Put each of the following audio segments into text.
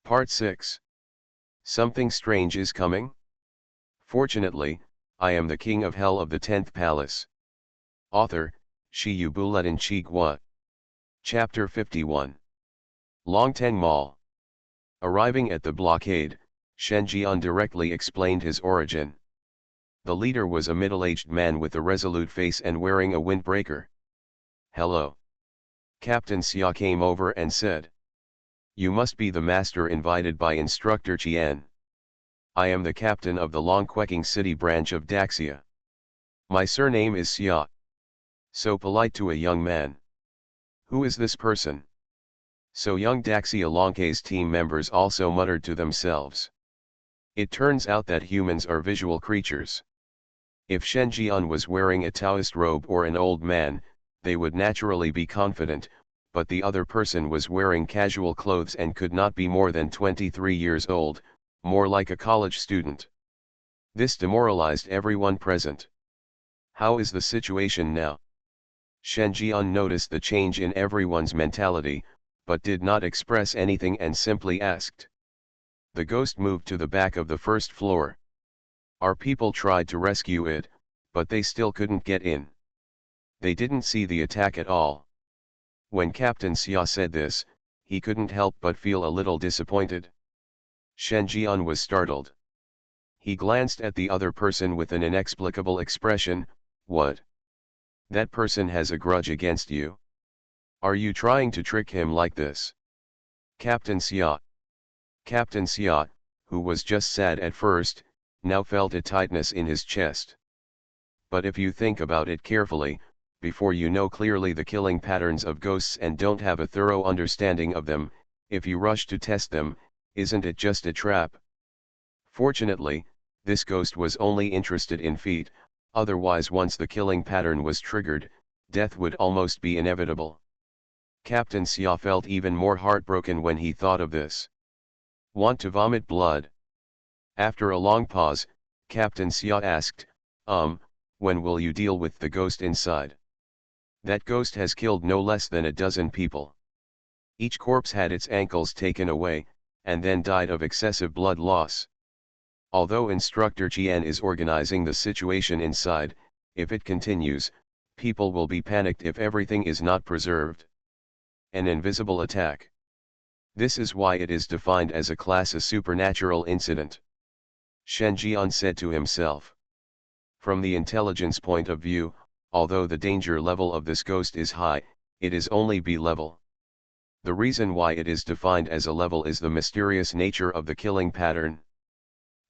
Part 6. Something strange is coming? Fortunately, I am the king of hell of the 10th palace. Author, Shiyu Bulletin Chigwa. Chapter 51. Longteng Mall. Arriving at the blockade, Shen Jian directly explained his origin. The leader was a middle-aged man with a resolute face and wearing a windbreaker. Hello. Captain Xia came over and said. You must be the master invited by Instructor Qian. I am the captain of the Longqueking City branch of Daxia. My surname is Xia. So polite to a young man. Who is this person? So young Daxia Longque's team members also muttered to themselves. It turns out that humans are visual creatures. If Shen Jian was wearing a Taoist robe or an old man, they would naturally be confident, but the other person was wearing casual clothes and could not be more than 23 years old, more like a college student. This demoralized everyone present. How is the situation now? Shen Jian noticed the change in everyone's mentality, but did not express anything and simply asked. The ghost moved to the back of the first floor. Our people tried to rescue it, but they still couldn't get in. They didn't see the attack at all. When Captain Xia said this, he couldn't help but feel a little disappointed. Shen Jian was startled. He glanced at the other person with an inexplicable expression. What? That person has a grudge against you? Are you trying to trick him like this? Captain Xia. Captain Xia, who was just sad at first, now felt a tightness in his chest. But if you think about it carefully, before you know clearly the killing patterns of ghosts and don't have a thorough understanding of them, if you rush to test them, isn't it just a trap? Fortunately, this ghost was only interested in feet, otherwise once the killing pattern was triggered, death would almost be inevitable. Captain Xia felt even more heartbroken when he thought of this. Want to vomit blood? After a long pause, Captain Xia asked, when will you deal with the ghost inside? That ghost has killed no less than a dozen people. Each corpse had its ankles taken away, and then died of excessive blood loss. Although Instructor Qian is organizing the situation inside, if it continues, people will be panicked if everything is not preserved. An invisible attack. This is why it is defined as a class A supernatural incident. Shen Jian said to himself. From the intelligence point of view, although the danger level of this ghost is high, it is only B level. The reason why it is defined as a level is the mysterious nature of the killing pattern.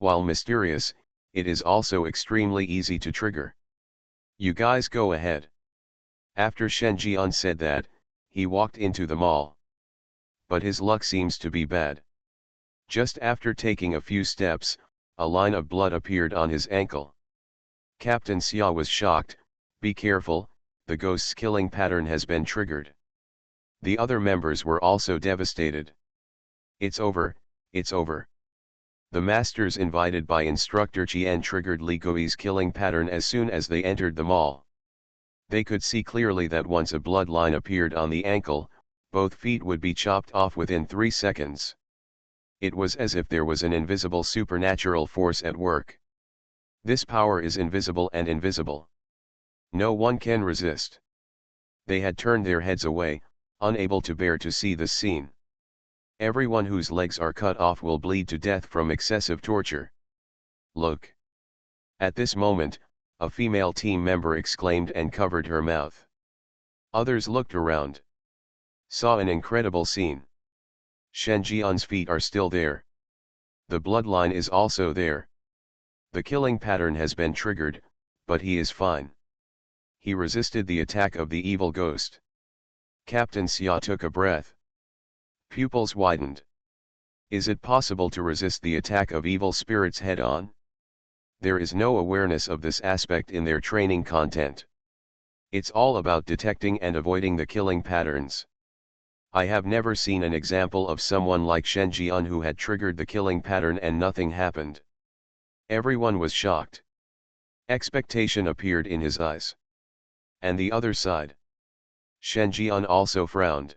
While mysterious, it is also extremely easy to trigger. You guys go ahead. After Shen Jian said that, he walked into the mall. But his luck seems to be bad. Just after taking a few steps, a line of blood appeared on his ankle. Captain Xia was shocked. Be careful, the ghost's killing pattern has been triggered. The other members were also devastated. It's over, it's over. The masters invited by Instructor Qian triggered Li Gui's killing pattern as soon as they entered the mall. They could see clearly that once a bloodline appeared on the ankle, both feet would be chopped off within 3 seconds. It was as if there was an invisible supernatural force at work. This power is invisible and invisible. No one can resist. They had turned their heads away, unable to bear to see this scene. Everyone whose legs are cut off will bleed to death from excessive torture. Look! At this moment, a female team member exclaimed and covered her mouth. Others looked around. Saw an incredible scene. Shen Jian's feet are still there. The bloodline is also there. The killing pattern has been triggered, but he is fine. He resisted the attack of the evil ghost. Captain Xia took a breath. Pupils widened. Is it possible to resist the attack of evil spirits head-on? There is no awareness of this aspect in their training content. It's all about detecting and avoiding the killing patterns. I have never seen an example of someone like Shen Jian who had triggered the killing pattern and nothing happened. Everyone was shocked. Expectation appeared in his eyes. And the other side. Shen Jian also frowned.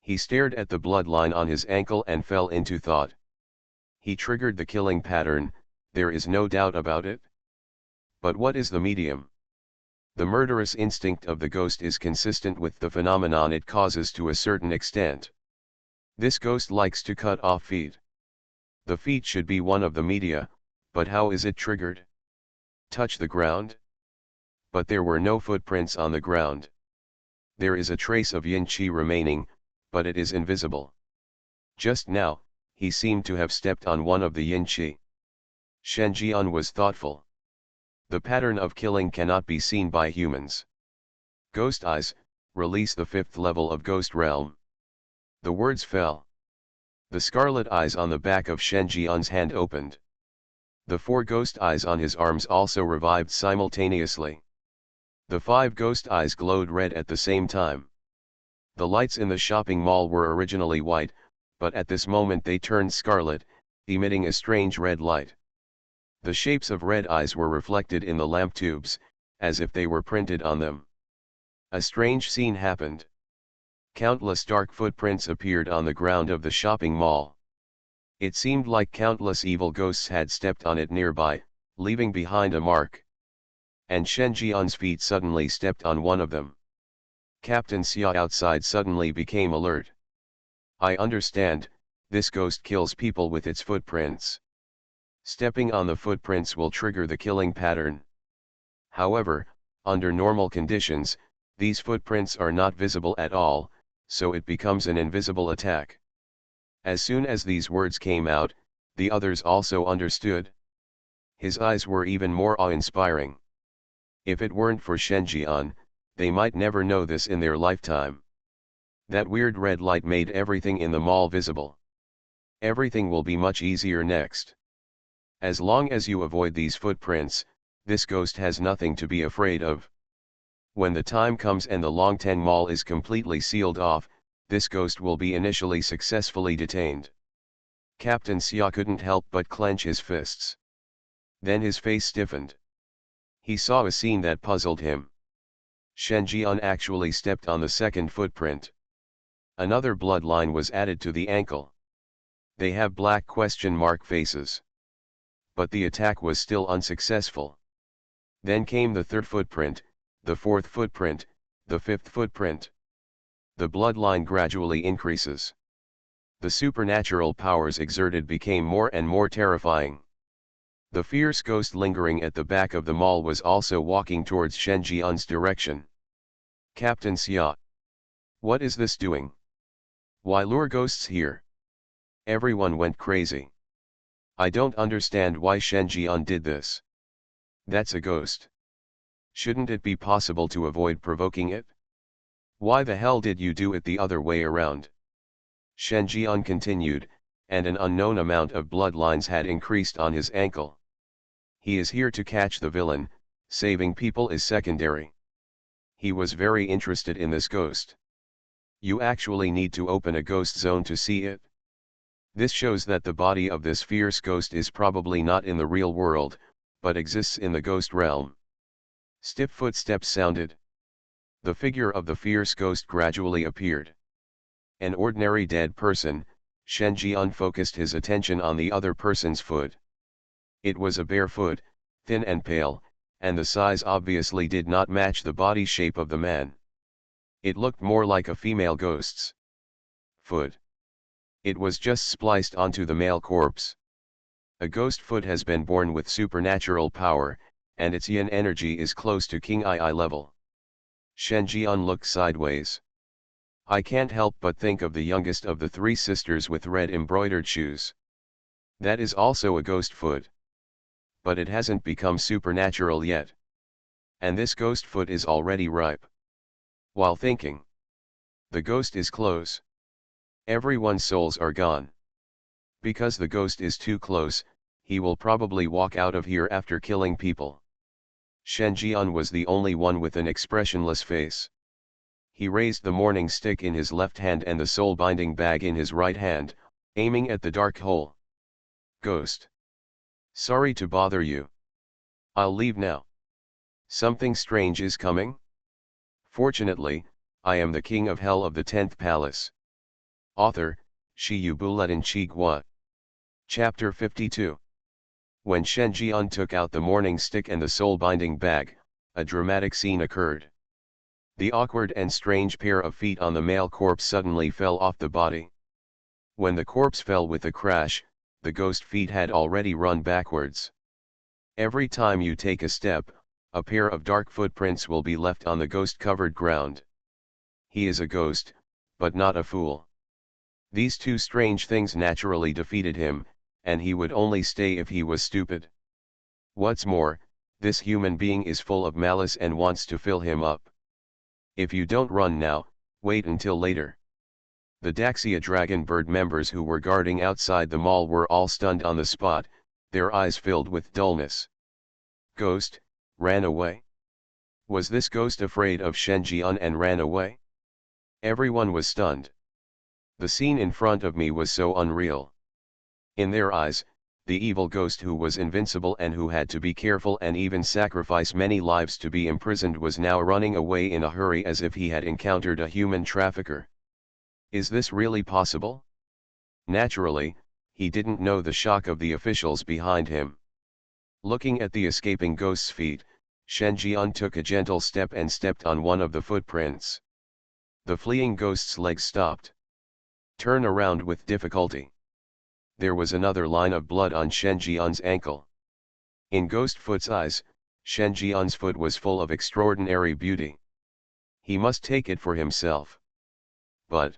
He stared at the bloodline on his ankle and fell into thought. He triggered the killing pattern, there is no doubt about it. But what is the medium? The murderous instinct of the ghost is consistent with the phenomenon it causes to a certain extent. This ghost likes to cut off feet. The feet should be one of the media, but how is it triggered? Touch the ground? But there were no footprints on the ground. There is a trace of yin qi remaining, but it is invisible. Just now, he seemed to have stepped on one of the yin qi. Shen Jian was thoughtful. The pattern of killing cannot be seen by humans. Ghost eyes, release the fifth level of ghost realm. The words fell. The scarlet eyes on the back of Shen Jian's hand opened. The 4 ghost eyes on his arms also revived simultaneously. The 5 ghost eyes glowed red at the same time. The lights in the shopping mall were originally white, but at this moment they turned scarlet, emitting a strange red light. The shapes of red eyes were reflected in the lamp tubes, as if they were printed on them. A strange scene happened. Countless dark footprints appeared on the ground of the shopping mall. It seemed like countless evil ghosts had stepped on it nearby, leaving behind a mark. And Shen Jian's feet suddenly stepped on one of them. Captain Xia outside suddenly became alert. I understand, this ghost kills people with its footprints. Stepping on the footprints will trigger the killing pattern. However, under normal conditions, these footprints are not visible at all, so it becomes an invisible attack. As soon as these words came out, the others also understood. His eyes were even more awe-inspiring. If it weren't for Shen Jian, they might never know this in their lifetime. That weird red light made everything in the mall visible. Everything will be much easier next. As long as you avoid these footprints, this ghost has nothing to be afraid of. When the time comes and the Longten Mall is completely sealed off, this ghost will be initially successfully detained. Captain Xia couldn't help but clench his fists. Then his face stiffened. He saw a scene that puzzled him. Shen Jian actually stepped on the second footprint. Another bloodline was added to the ankle. They have black question mark faces. But the attack was still unsuccessful. Then came the third footprint, the fourth footprint, the fifth footprint. The bloodline gradually increases. The supernatural powers exerted became more and more terrifying. The fierce ghost lingering at the back of the mall was also walking towards Shen Jian's direction. Captain Xia. What is this doing? Why lure ghosts here? Everyone went crazy. I don't understand why Shen Jian did this. That's a ghost. Shouldn't it be possible to avoid provoking it? Why the hell did you do it the other way around? Shen Jian continued, and an unknown amount of bloodlines had increased on his ankle. He is here to catch the villain, saving people is secondary. He was very interested in this ghost. You actually need to open a ghost zone to see it. This shows that the body of this fierce ghost is probably not in the real world, but exists in the ghost realm. Stiff footsteps sounded. The figure of the fierce ghost gradually appeared. An ordinary dead person, Shen Jian focused his attention on the other person's foot. It was a bare foot, thin and pale, and the size obviously did not match the body shape of the man. It looked more like a female ghost's foot. It was just spliced onto the male corpse. A ghost foot has been born with supernatural power, and its yin energy is close to King II level. Shen Jian looked sideways. I can't help but think of the youngest of the 3 sisters with red embroidered shoes. That is also a ghost foot. But it hasn't become supernatural yet. And this ghost foot is already ripe. While thinking, the ghost is close. Everyone's souls are gone. Because the ghost is too close, he will probably walk out of here after killing people. Shen Jian was the only one with an expressionless face. He raised the morning stick in his left hand and the soul-binding bag in his right hand, aiming at the dark hole. Ghost. Sorry to bother you. I'll leave now. Something strange is coming? Fortunately, I am the king of hell of the 10th palace. Author, Shiyu Buletin Chigwa. Chapter 52. When Shen Jian took out the mourning stick and the soul-binding bag, a dramatic scene occurred. The awkward and strange pair of feet on the male corpse suddenly fell off the body. When the corpse fell with a crash, the ghost feet had already run backwards. Every time you take a step, a pair of dark footprints will be left on the ghost-covered ground. He is a ghost, but not a fool. These two strange things naturally defeated him, and he would only stay if he was stupid. What's more, this human being is full of malice and wants to fill him up. If you don't run now, wait until later. The Daxia Dragon Bird members who were guarding outside the mall were all stunned on the spot, their eyes filled with dullness. Ghost, ran away? Was this ghost afraid of Shen Jian and ran away? Everyone was stunned. The scene in front of me was so unreal. In their eyes, the evil ghost who was invincible and who had to be careful and even sacrifice many lives to be imprisoned was now running away in a hurry as if he had encountered a human trafficker. Is this really possible? Naturally, he didn't know the shock of the officials behind him. Looking at the escaping ghost's feet, Shen Jian took a gentle step and stepped on one of the footprints. The fleeing ghost's legs stopped. Turn around with difficulty. There was another line of blood on Shen Jian's ankle. In Ghost Foot's eyes, Shen Jian's foot was full of extraordinary beauty. He must take it for himself. But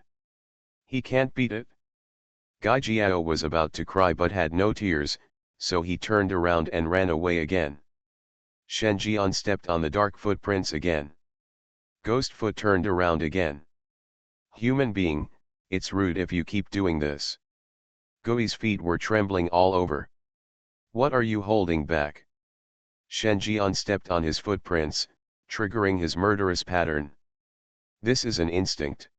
he can't beat it. Gai Jiao was about to cry but had no tears, so he turned around and ran away again. Shen Jian stepped on the dark footprints again. Ghost Foot turned around again. Human being, it's rude if you keep doing this. Gui's feet were trembling all over. What are you holding back? Shen Jian stepped on his footprints, triggering his murderous pattern. This is an instinct.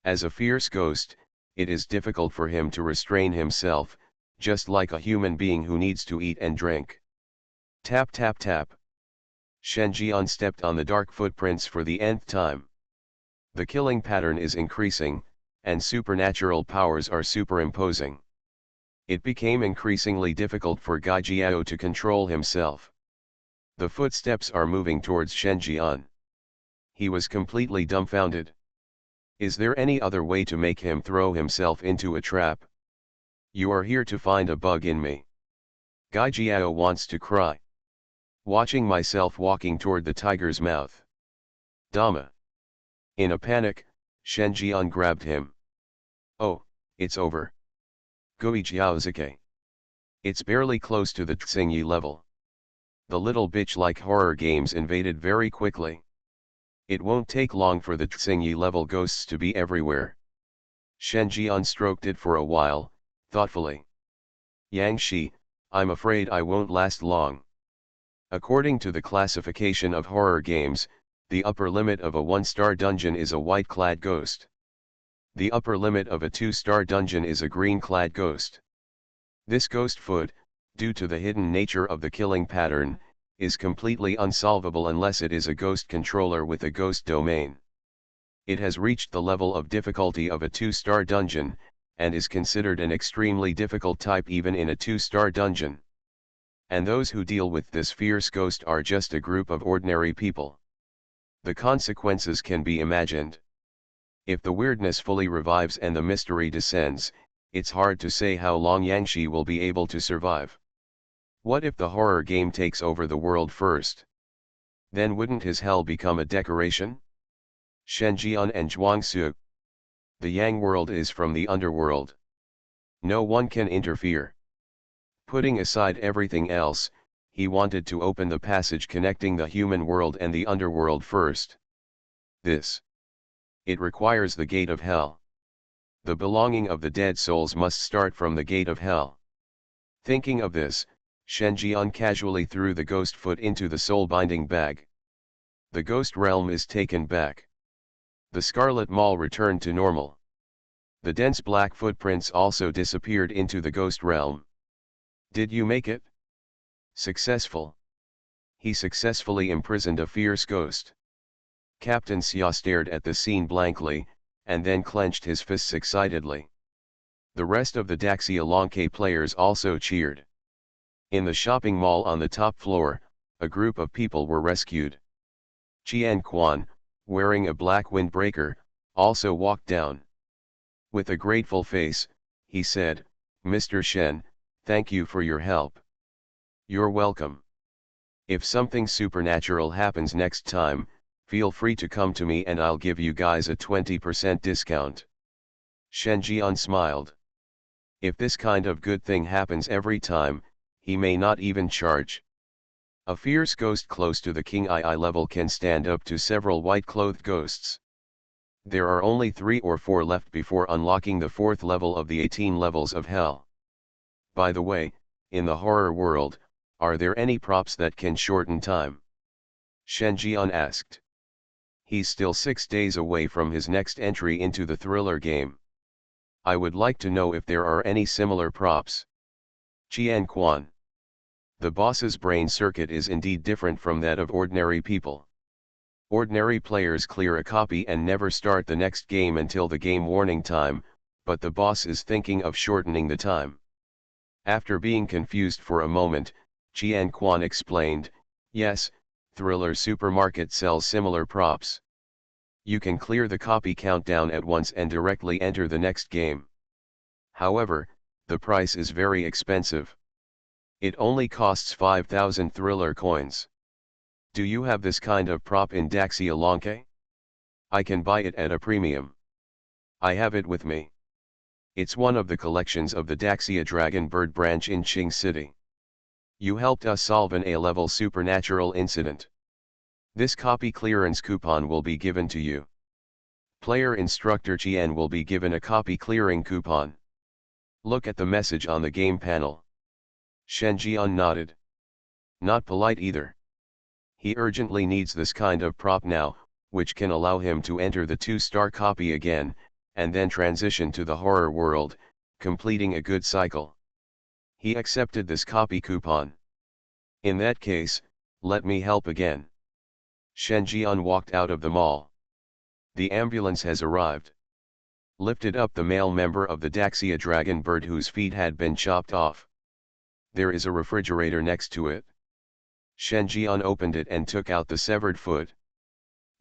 As a fierce ghost, it is difficult for him to restrain himself, just like a human being who needs to eat and drink. Tap tap tap. Shen Jian stepped on the dark footprints for the nth time. The killing pattern is increasing, and supernatural powers are superimposing. It became increasingly difficult for Gai Jiao to control himself. The footsteps are moving towards Shen Jian. He was completely dumbfounded. Is there any other way to make him throw himself into a trap? You are here to find a bug in me. Gai Jiao wants to cry. Watching myself walking toward the tiger's mouth. Dama. In a panic, Shen Jian grabbed him. Oh, it's over. Gui Jiaozike. It's barely close to the Tsingyi level. The little bitch like horror games invaded very quickly. It won't take long for the Tsingyi level ghosts to be everywhere. Shen Jian stroked it for a while, thoughtfully. Yang Shi, I'm afraid I won't last long. According to the classification of horror games, the upper limit of a 1-star dungeon is a white-clad ghost. The upper limit of a 2-star dungeon is a green-clad ghost. This ghost foot, due to the hidden nature of the killing pattern, is completely unsolvable unless it is a ghost controller with a ghost domain. It has reached the level of difficulty of a 2-star dungeon, and is considered an extremely difficult type even in a 2-star dungeon. And those who deal with this fierce ghost are just a group of ordinary people. The consequences can be imagined. If the weirdness fully revives and the mystery descends, it's hard to say how long Yangshi will be able to survive. What if the horror game takes over the world first? Then wouldn't his hell become a decoration? Shen Jian and Zhuangsu. The Yang world is from the underworld. No one can interfere. Putting aside everything else, he wanted to open the passage connecting the human world and the underworld first. It requires the gate of hell. The belonging of the dead souls must start from the gate of hell. Thinking of this, Shen Jian casually threw the ghost foot into the soul-binding bag. The ghost realm is taken back. The Scarlet Mall returned to normal. The dense black footprints also disappeared into the ghost realm. Did you make it? Successful. He successfully imprisoned a fierce ghost. Captain Xia stared at the scene blankly, and then clenched his fists excitedly. The rest of the GameElements players also cheered. In the shopping mall on the top floor, a group of people were rescued. Qian Quan, wearing a black windbreaker, also walked down. With a grateful face, he said, "Mr. Shen, thank you for your help." "You're welcome. If something supernatural happens next time, feel free to come to me and I'll give you guys a 20% discount." Shen Jian smiled. If this kind of good thing happens every time, he may not even charge. A fierce ghost close to the King II level can stand up to several white-clothed ghosts. There are only 3 or 4 left before unlocking the 4th level of the 18 levels of hell. By the way, in the horror world, are there any props that can shorten time? Shen Jian asked. He's still 6 days away from his next entry into the thriller game. I would like to know if there are any similar props. Qian Quan. The boss's brain circuit is indeed different from that of ordinary people. Ordinary players clear a copy and never start the next game until the game warning time, but the boss is thinking of shortening the time. After being confused for a moment, Qian Quan explained, "Yes, Thriller Supermarket sells similar props. You can clear the copy countdown at once and directly enter the next game. However, the price is very expensive. It only costs 5,000 Thriller coins. Do you have this kind of prop in GameElements? I can buy it at a premium. I have it with me. It's one of the collections of the Daxia Dragon Bird branch in Qing City. You helped us solve an A-level supernatural incident. This copy clearance coupon will be given to you. Player instructor Qian will be given a copy clearing coupon. Look at the message on the game panel." Shen Jian nodded. Not polite either. He urgently needs this kind of prop now, which can allow him to enter the 2-star copy again, and then transition to the horror world, completing a good cycle. He accepted this copy coupon. "In that case, let me help again." Shen Jian walked out of the mall. The ambulance has arrived. Lifted up the male member of the Daxia Dragon Bird whose feet had been chopped off. There is a refrigerator next to it. Shen Jian opened it and took out the severed foot.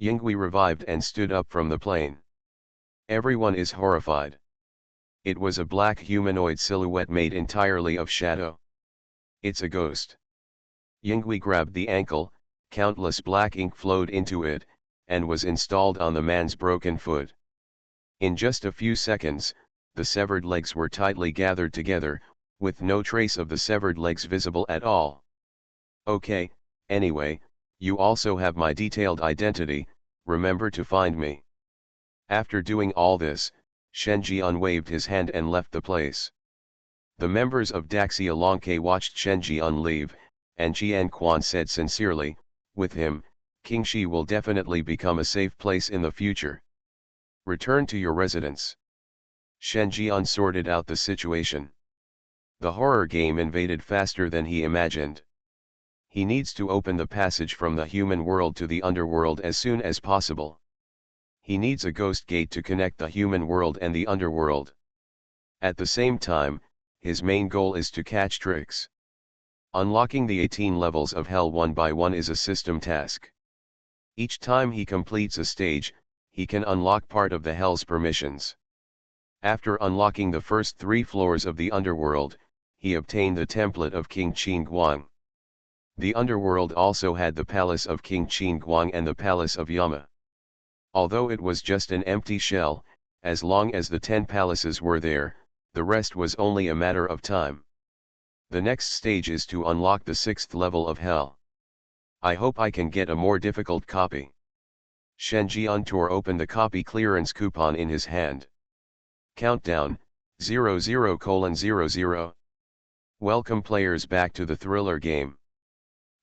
Yingui revived and stood up from the plane. Everyone is horrified. It was a black humanoid silhouette made entirely of shadow. It's a ghost. Yingui grabbed the ankle, countless black ink flowed into it, and was installed on the man's broken foot. In just a few seconds, the severed legs were tightly gathered together, with no trace of the severed legs visible at all. "Okay, anyway, you also have my detailed identity, remember to find me." After doing all this, Shen Jian waved his hand and left the place. The members of GameElements watched Shen Jian leave, and Qian Quan said sincerely, "With him, Qingxi will definitely become a safe place in the future. Return to your residence." Shen Jian sorted out the situation. The horror game invaded faster than he imagined. He needs to open the passage from the human world to the underworld as soon as possible. He needs a ghost gate to connect the human world and the underworld. At the same time, his main goal is to catch tricks. Unlocking the 18 levels of hell one by one is a system task. Each time he completes a stage, he can unlock part of the hell's permissions. After unlocking the first 3 floors of the underworld, he obtained the template of King Qingguang. The underworld also had the palace of King Qingguang and the palace of Yama. Although it was just an empty shell, as long as the 10 palaces were there, the rest was only a matter of time. The next stage is to unlock the 6th level of hell. I hope I can get a more difficult copy. Shen Jian tore open the copy clearance coupon in his hand. Countdown, 00:00. Welcome players back to the thriller game.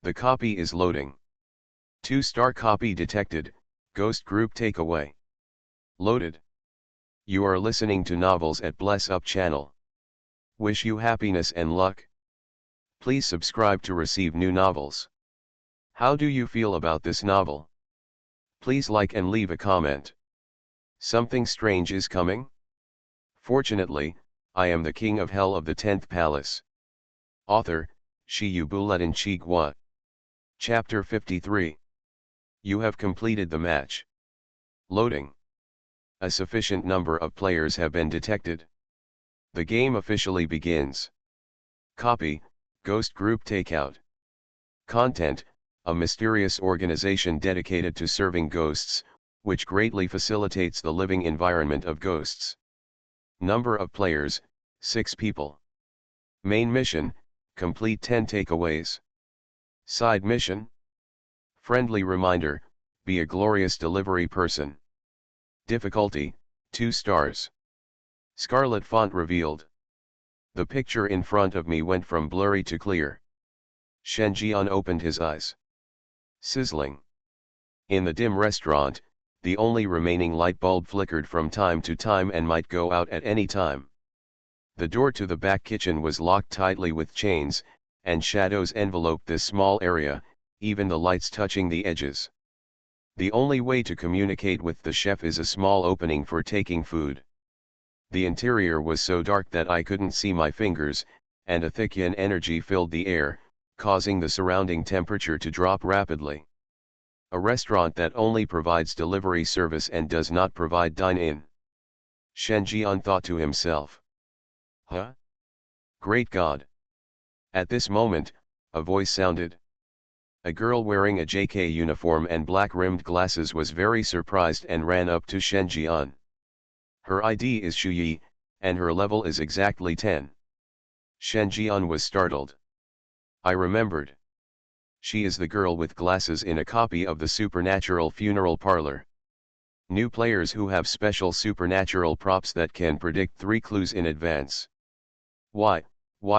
The copy is loading. 2-star copy detected, Ghost Group Takeaway. Loaded. You are listening to Novels at Bless Up channel. Wish you happiness and luck. Please subscribe to receive new novels. How do you feel about this novel? Please like and leave a comment. Something strange is coming? Fortunately, I am the king of hell of the 10th palace. Author, Shiyubuletin Chigwa. Chapter 53. You have completed the match. Loading. A sufficient number of players have been detected. The game officially begins. Copy, Ghost Group Takeout. Content, a mysterious organization dedicated to serving ghosts, which greatly facilitates the living environment of ghosts. Number of players, 6 people. Main mission, complete 10 takeaways. Side mission. Friendly reminder, be a glorious delivery person. Difficulty, 2 stars. Scarlet font revealed. The picture in front of me went from blurry to clear. Shenjian opened his eyes. Sizzling. In the dim restaurant, the only remaining light bulb flickered from time to time and might go out at any time. The door to the back kitchen was locked tightly with chains, and shadows enveloped this small area, even the lights touching the edges. The only way to communicate with the chef is a small opening for taking food. The interior was so dark that I couldn't see my fingers, and a thick yin energy filled the air, causing the surrounding temperature to drop rapidly. A restaurant that only provides delivery service and does not provide dine-in. Shenjian thought to himself. Huh? Great God! At this moment, a voice sounded. A girl wearing a JK uniform and black-rimmed glasses was very surprised and ran up to Shenjian. Her ID is Shuyi, and her level is exactly 10. Shenjian was startled. I remembered. She is the girl with glasses in a copy of the Supernatural Funeral Parlor. New players who have special supernatural props that can predict 3 clues in advance. Why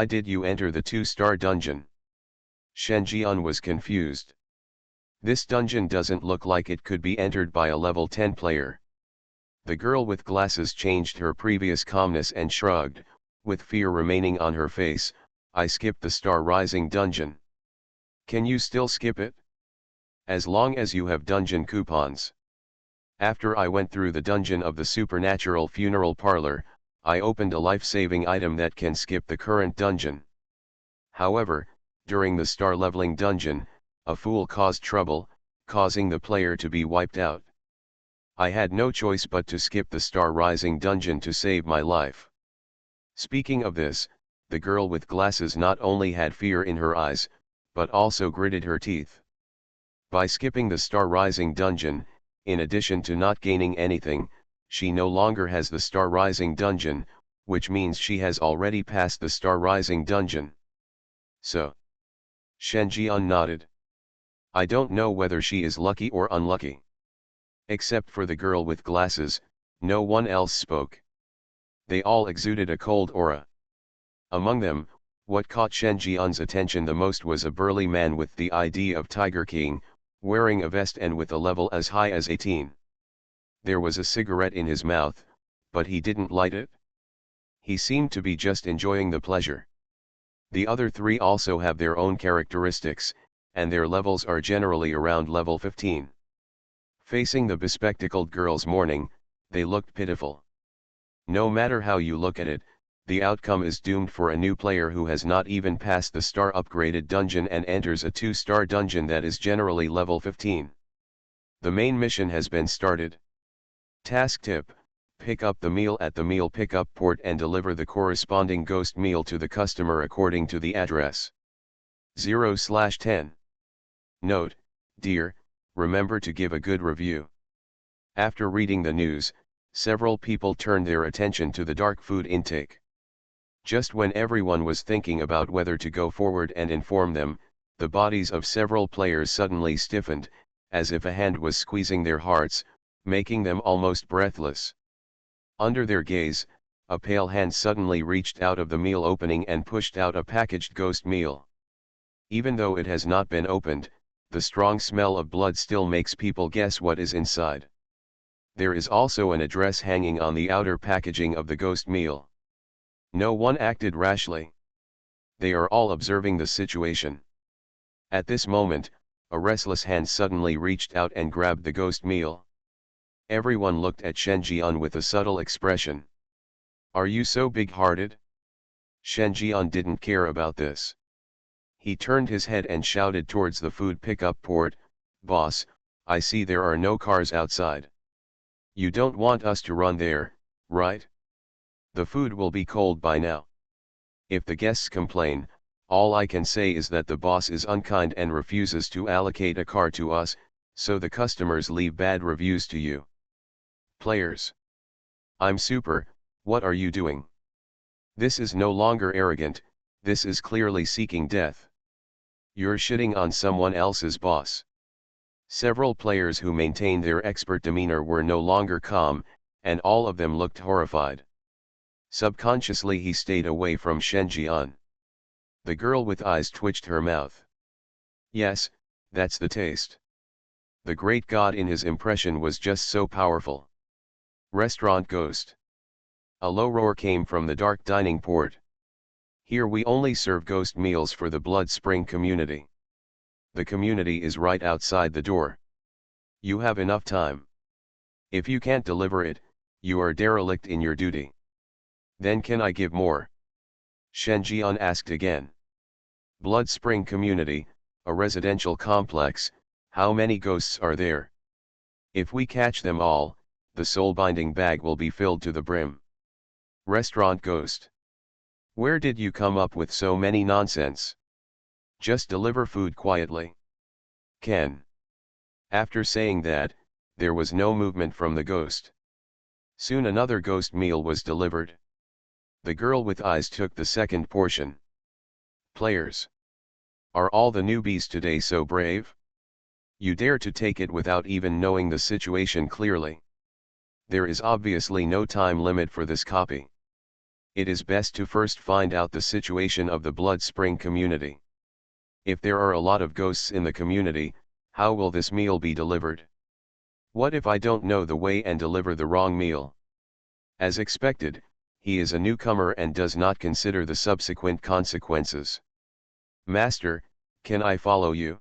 did you enter the 2-star dungeon? Shenjian was confused. This dungeon doesn't look like it could be entered by a level 10 player. The girl with glasses changed her previous calmness and shrugged, with fear remaining on her face. I skipped the Star Rising dungeon. Can you still skip it? As long as you have dungeon coupons. After I went through the dungeon of the Supernatural Funeral Parlor, I opened a life-saving item that can skip the current dungeon. However, during the star leveling dungeon, a fool caused trouble, causing the player to be wiped out. I had no choice but to skip the Star Rising dungeon to save my life. Speaking of this, the girl with glasses not only had fear in her eyes, but also gritted her teeth. By skipping the Star Rising dungeon, in addition to not gaining anything, she no longer has the Star Rising dungeon, which means she has already passed the Star Rising dungeon. So. Shenjian nodded. I don't know whether she is lucky or unlucky. Except for the girl with glasses, no one else spoke. They all exuded a cold aura. Among them, what caught Shenjian's attention the most was a burly man with the ID of Tiger King, wearing a vest and with a level as high as 18. There was a cigarette in his mouth, but he didn't light it. He seemed to be just enjoying the pleasure. The other 3 also have their own characteristics, and their levels are generally around level 15. Facing the bespectacled girl's mourning, they looked pitiful. No matter how you look at it, the outcome is doomed for a new player who has not even passed the star upgraded dungeon and enters a 2-star dungeon that is generally level 15. The main mission has been started. Task tip: pick up the meal at the meal pickup port and deliver the corresponding ghost meal to the customer according to the address. 0/10. Note, dear, remember to give a good review. After reading the news, several people turned their attention to the dark food intake. Just when everyone was thinking about whether to go forward and inform them, the bodies of several players suddenly stiffened, as if a hand was squeezing their hearts, making them almost breathless. Under their gaze, a pale hand suddenly reached out of the meal opening and pushed out a packaged ghost meal. Even though it has not been opened, the strong smell of blood still makes people guess what is inside. There is also an address hanging on the outer packaging of the ghost meal. No one acted rashly. They are all observing the situation. At this moment, a restless hand suddenly reached out and grabbed the ghost meal. Everyone looked at Shen Jian with a subtle expression. Are you so big-hearted? Shen Jian didn't care about this. He turned his head and shouted towards the food pickup port, "Boss, I see there are no cars outside. You don't want us to run there, right? The food will be cold by now. If the guests complain, all I can say is that the boss is unkind and refuses to allocate a car to us, so the customers leave bad reviews to you. Players. I'm super, what are you doing? This is no longer arrogant, this is clearly seeking death. You're shitting on someone else's boss." Several players who maintained their expert demeanor were no longer calm, and all of them looked horrified. Subconsciously he stayed away from Shen Jian. The girl with eyes twitched her mouth. Yes, that's the taste. The great god in his impression was just so powerful. Restaurant ghost. A low roar came from the dark dining port. Here we only serve ghost meals for the Blood Spring community. The community is right outside the door. You have enough time. If you can't deliver it, you are derelict in your duty. Then can I give more? Shen Jian asked again. Blood Spring community, a residential complex, how many ghosts are there? If we catch them all, the soul-binding bag will be filled to the brim. Restaurant ghost. Where did you come up with so many nonsense? Just deliver food quietly. Ken. After saying that, there was no movement from the ghost. Soon another ghost meal was delivered. The girl with eyes took the second portion. Players. Are all the newbies today so brave? You dare to take it without even knowing the situation clearly. There is obviously no time limit for this copy. It is best to first find out the situation of the Blood Spring community. If there are a lot of ghosts in the community, how will this meal be delivered? What if I don't know the way and deliver the wrong meal? As expected, he is a newcomer and does not consider the subsequent consequences. Master, can I follow you?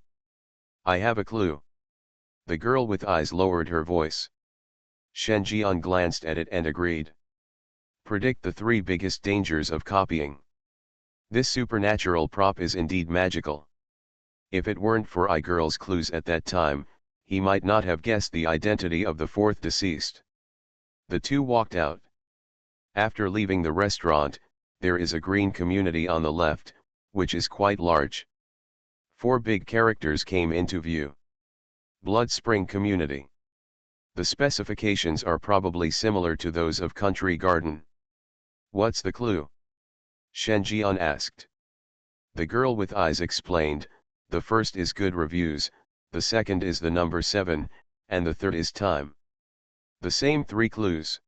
I have a clue. The girl with eyes lowered her voice. Shen Jian glanced at it and agreed. Predict the 3 biggest dangers of copying. This supernatural prop is indeed magical. If it weren't for iGirl's clues at that time, he might not have guessed the identity of the 4th deceased. The two walked out. After leaving the restaurant, there is a green community on the left, which is quite large. 4 big characters came into view. Blood Spring community. The specifications are probably similar to those of Country Garden. What's the clue? Shen Jian asked. The girl with eyes explained, the first is good reviews, the second is the number 7, and the third is time. The same 3 clues.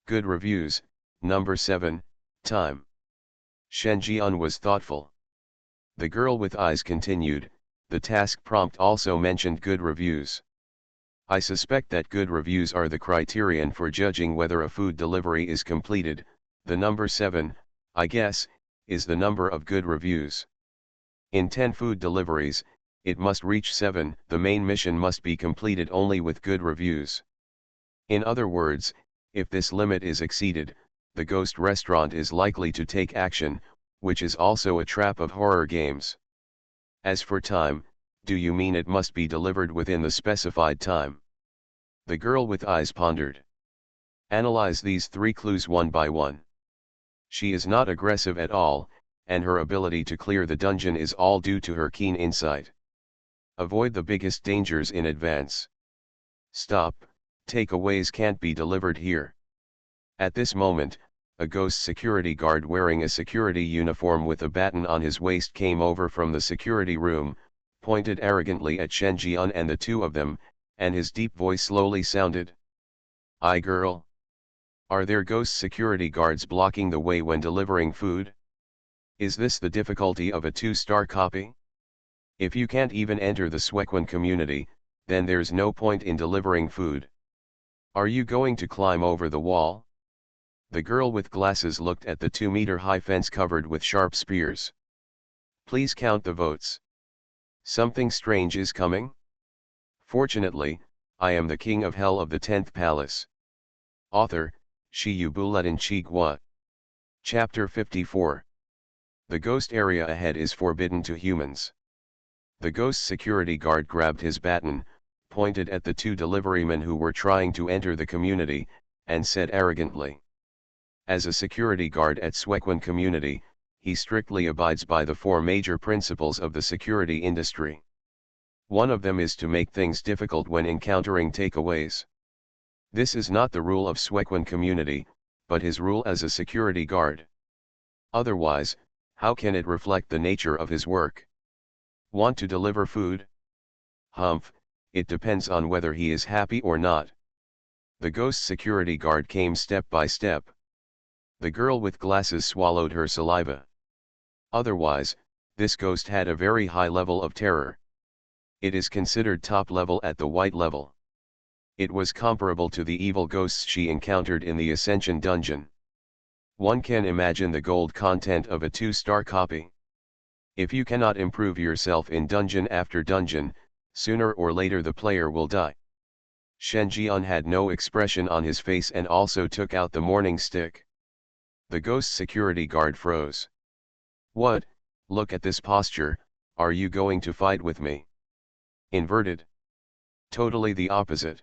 Good reviews, number 7, time. Shen Jian was thoughtful. The girl with eyes continued, the task prompt also mentioned good reviews. I suspect that good reviews are the criterion for judging whether a food delivery is completed. The number 7, I guess, is the number of good reviews. In 10 food deliveries, it must reach 7. The main mission must be completed only with good reviews. In other words, if this limit is exceeded, the ghost restaurant is likely to take action, which is also a trap of horror games. As for time, do you mean it must be delivered within the specified time? The girl with eyes pondered. Analyze these 3 clues one by one. She is not aggressive at all, and her ability to clear the dungeon is all due to her keen insight. Avoid the biggest dangers in advance. Stop, takeaways can't be delivered here. At this moment, a ghost security guard wearing a security uniform with a baton on his waist came over from the security room, pointed arrogantly at Shen Jian and the 2 of them, and his deep voice slowly sounded. "Aye girl? Are there ghost security guards blocking the way when delivering food? Is this the difficulty of a 2-star copy? If you can't even enter the Swequan community, then there's no point in delivering food. Are you going to climb over the wall?" The girl with glasses looked at the 2-meter-high fence covered with sharp spears. "Please count the votes. Something strange is coming?" Fortunately, I am the king of hell of the 10th palace. Author, Shiyubuletin Chigwa. Chapter 54. The ghost area ahead is forbidden to humans. The ghost security guard grabbed his baton, pointed at the two deliverymen who were trying to enter the community, and said arrogantly. As a security guard at Swequan community, he strictly abides by the four major principles of the security industry. One of them is to make things difficult when encountering takeaways. This is not the rule of Swequan community, but his rule as a security guard. Otherwise, how can it reflect the nature of his work? Want to deliver food? Humph, it depends on whether he is happy or not. The ghost security guard came step by step. The girl with glasses swallowed her saliva. Otherwise, this ghost had a very high level of terror. It is considered top level at the white level. It was comparable to the evil ghosts she encountered in the Ascension dungeon. One can imagine the gold content of a 2-star copy. If you cannot improve yourself in dungeon after dungeon, sooner or later the player will die. Shen Jian had no expression on his face and also took out the morning stick. The ghost security guard froze. What? Look at this posture, are you going to fight with me? Inverted. Totally the opposite.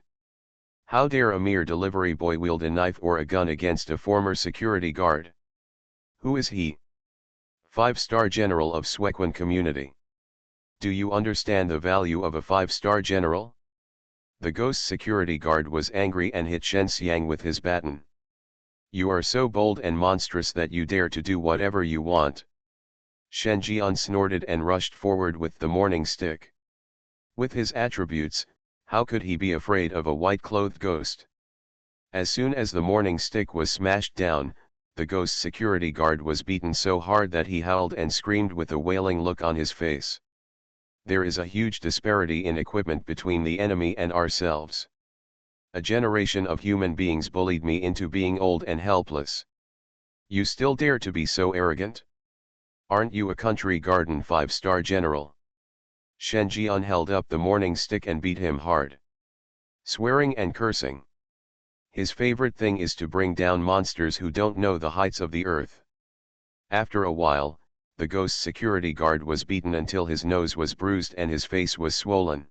How dare a mere delivery boy wield a knife or a gun against a former security guard? Who is he? 5-star general of Swequan community. Do you understand the value of a 5-star general? The ghost security guard was angry and hit Shen Xiang with his baton. You are so bold and monstrous that you dare to do whatever you want. Shen Jian snorted and rushed forward with the morning stick. With his attributes, how could he be afraid of a white-clothed ghost? As soon as the morning stick was smashed down, the ghost security guard was beaten so hard that he howled and screamed with a wailing look on his face. There is a huge disparity in equipment between the enemy and ourselves. A generation of human beings bullied me into being old and helpless. You still dare to be so arrogant? Aren't you a country garden 5-star general? Shen Jian held up the morning stick and beat him hard. Swearing and cursing. His favorite thing is to bring down monsters who don't know the heights of the earth. After a while, the ghost security guard was beaten until his nose was bruised and his face was swollen.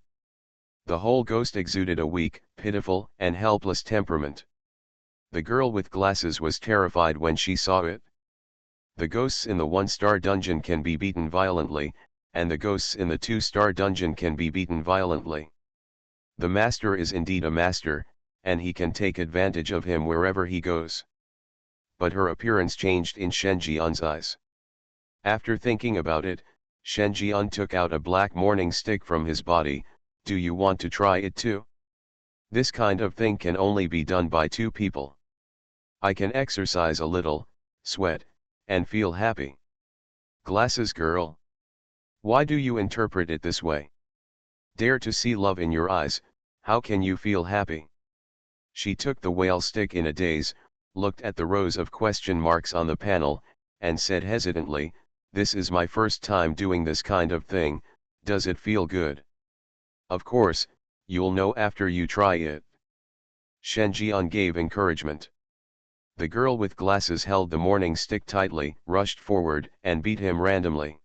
The whole ghost exuded a weak, pitiful, and helpless temperament. The girl with glasses was terrified when she saw it. The ghosts in the 1-star dungeon can be beaten violently, and the ghosts in the 2-star dungeon can be beaten violently. The master is indeed a master, and he can take advantage of him wherever he goes. But her appearance changed in Shen Jian's eyes. After thinking about it, Shen Jian took out a black morning stick from his body. Do you want to try it too? This kind of thing can only be done by 2 people. I can exercise a little, sweat, and feel happy. Glasses girl. Why do you interpret it this way? Dare to see love in your eyes, how can you feel happy? She took the whale stick in a daze, looked at the rows of question marks on the panel, and said hesitantly, this is my first time doing this kind of thing, does it feel good? Of course, you'll know after you try it. Shen Jian gave encouragement. The girl with glasses held the morning stick tightly, rushed forward, and beat him randomly.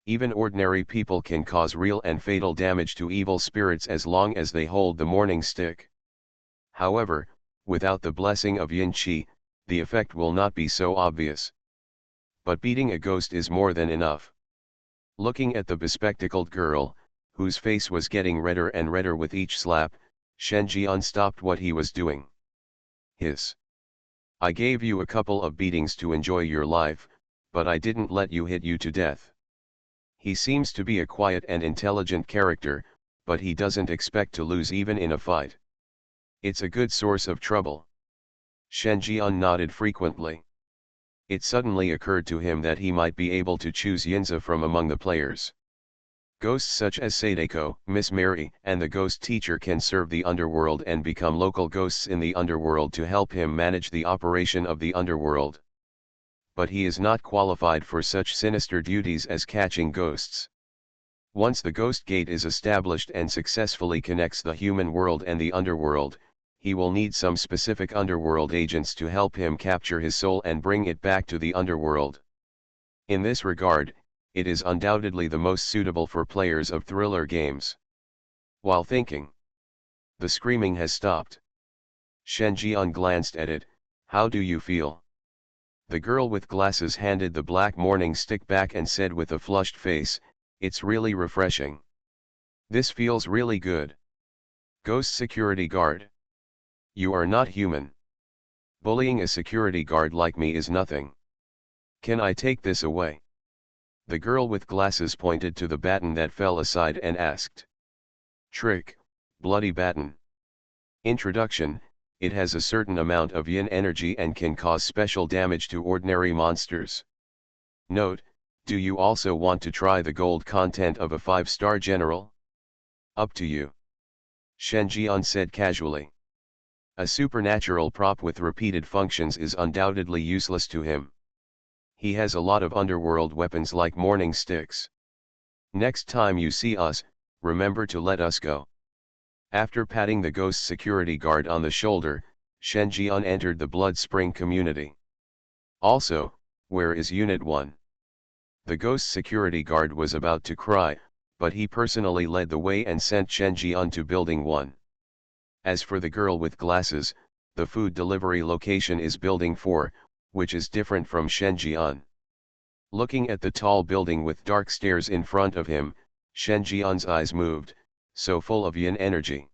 Even ordinary people can cause real and fatal damage to evil spirits as long as they hold the morning stick. However, without the blessing of Yin Qi, the effect will not be so obvious. But beating a ghost is more than enough. Looking at the bespectacled girl, whose face was getting redder and redder with each slap, Shen Jian stopped what he was doing. Hiss. I gave you a couple of beatings to enjoy your life, but I didn't let you hit you to death. He seems to be a quiet and intelligent character, but he doesn't expect to lose even in a fight. It's a good source of trouble. Shen Jian nodded frequently. It suddenly occurred to him that he might be able to choose Yinza from among the players. Ghosts such as Sadako, Miss Mary, and the ghost teacher can serve the underworld and become local ghosts in the underworld to help him manage the operation of the underworld. But he is not qualified for such sinister duties as catching ghosts. Once the ghost gate is established and successfully connects the human world and the underworld, he will need some specific underworld agents to help him capture his soul and bring it back to the underworld. In this regard, it is undoubtedly the most suitable for players of thriller games. While thinking, the screaming has stopped. Shen Jian glanced at it. How do you feel? The girl with glasses handed the black morning stick back and said with a flushed face, it's really refreshing. This feels really good. Ghost security guard. You are not human. Bullying a security guard like me is nothing. Can I take this away? The girl with glasses pointed to the baton that fell aside and asked. Trick, bloody baton. Introduction, it has a certain amount of yin energy and can cause special damage to ordinary monsters. Note, do you also want to try the gold content of a 5-star general? Up to you. Shen Jian said casually. A supernatural prop with repeated functions is undoubtedly useless to him. He has a lot of underworld weapons like morning sticks. Next time you see us, remember to let us go. After patting the ghost security guard on the shoulder, Shen Jian entered the Blood Spring community. Also, where is Unit 1? The ghost security guard was about to cry, but he personally led the way and sent Shen Jian to Building 1. As for the girl with glasses, the food delivery location is Building 4, which is different from Shen Jian. Looking at the tall building with dark stairs in front of him, Shen Jian's eyes moved, so full of yin energy.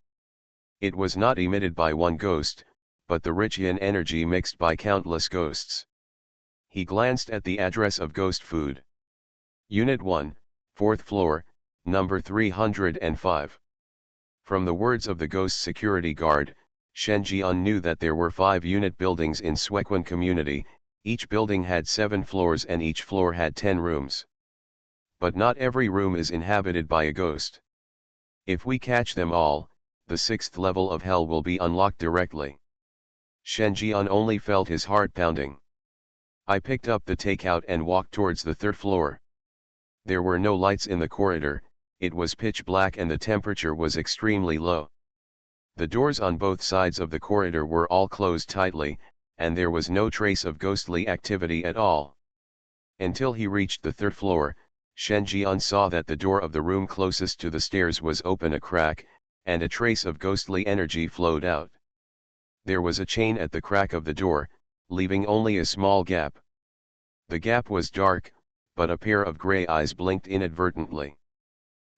It was not emitted by one ghost, but the rich yin energy mixed by countless ghosts. He glanced at the address of ghost food. Unit 1, 4th floor, number 305. From the words of the ghost security guard, Shen Jian knew that there were 5 unit buildings in Suequan community, each building had 7 floors and each floor had 10 rooms. But not every room is inhabited by a ghost. If we catch them all, the 6th level of hell will be unlocked directly. Shen Jian only felt his heart pounding. I picked up the takeout and walked towards the 3rd floor. There were no lights in the corridor, it was pitch black and the temperature was extremely low. The doors on both sides of the corridor were all closed tightly, and there was no trace of ghostly activity at all. Until he reached the 3rd floor, Shen Jian saw that the door of the room closest to the stairs was open a crack, and a trace of ghostly energy flowed out. There was a chain at the crack of the door, leaving only a small gap. The gap was dark, but a pair of gray eyes blinked inadvertently.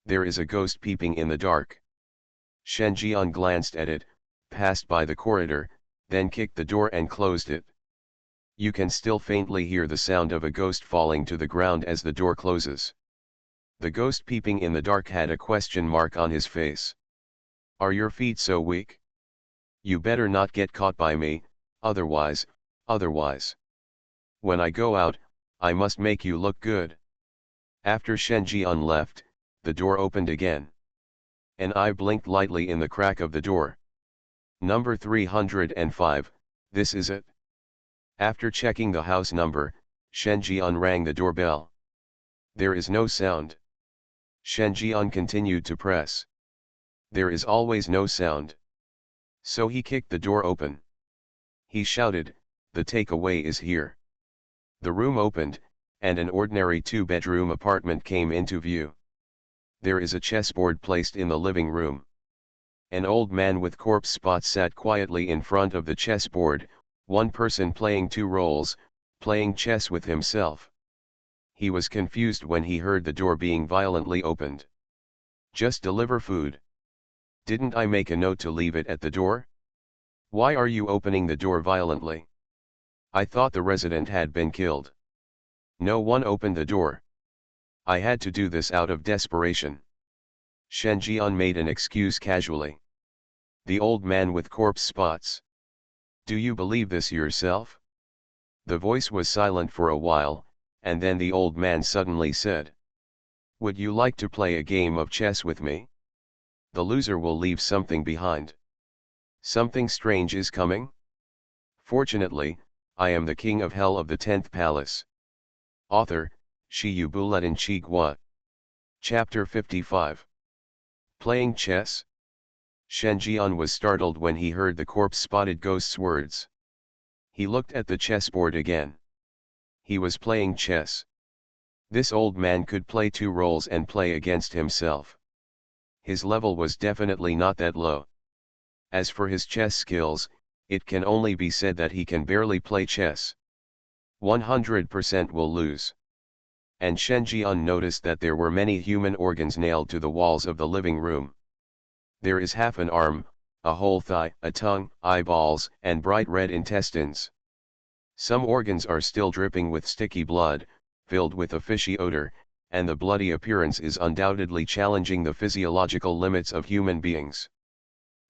There is a ghost peeping in the dark. Shen Jian glanced at it, passed by the corridor, then kicked the door and closed it. You can still faintly hear the sound of a ghost falling to the ground as the door closes. The ghost peeping in the dark had a question mark on his face. Are your feet so weak? You better not get caught by me, otherwise. When I go out, I must make you look good. After Shen Jian left, the door opened again. An eye blinked lightly in the crack of the door. Number 305, this is it. After checking the house number, Shen Jian rang the doorbell. There is no sound. Shen Jian continued to press. There is always no sound. So he kicked the door open. He shouted, the takeaway is here. The room opened, and an ordinary 2-bedroom apartment came into view. There is a chessboard placed in the living room. An old man with corpse spots sat quietly in front of the chessboard, one person playing 2 roles, playing chess with himself. He was confused when he heard the door being violently opened. Just deliver food. Didn't I make a note to leave it at the door? Why are you opening the door violently? I thought the resident had been killed. No one opened the door. I had to do this out of desperation. Shen Jian made an excuse casually. The old man with corpse spots. Do you believe this yourself? The voice was silent for a while, and then the old man suddenly said. Would you like to play a game of chess with me? The loser will leave something behind. Something strange is coming? Fortunately, I am the king of hell of the 10th palace. Author, Shi Yu Buletin Chi Gua. Chapter 55. Playing chess? Shen Jian was startled when he heard the corpse-spotted ghost's words. He looked at the chessboard again. He was playing chess. This old man could play two roles and play against himself. His level was definitely not that low. As for his chess skills, it can only be said that he can barely play chess. 100% will lose. And Shen Jian noticed that there were many human organs nailed to the walls of the living room. There is half an arm, a whole thigh, a tongue, eyeballs, and bright red intestines. Some organs are still dripping with sticky blood, filled with a fishy odor, and the bloody appearance is undoubtedly challenging the physiological limits of human beings.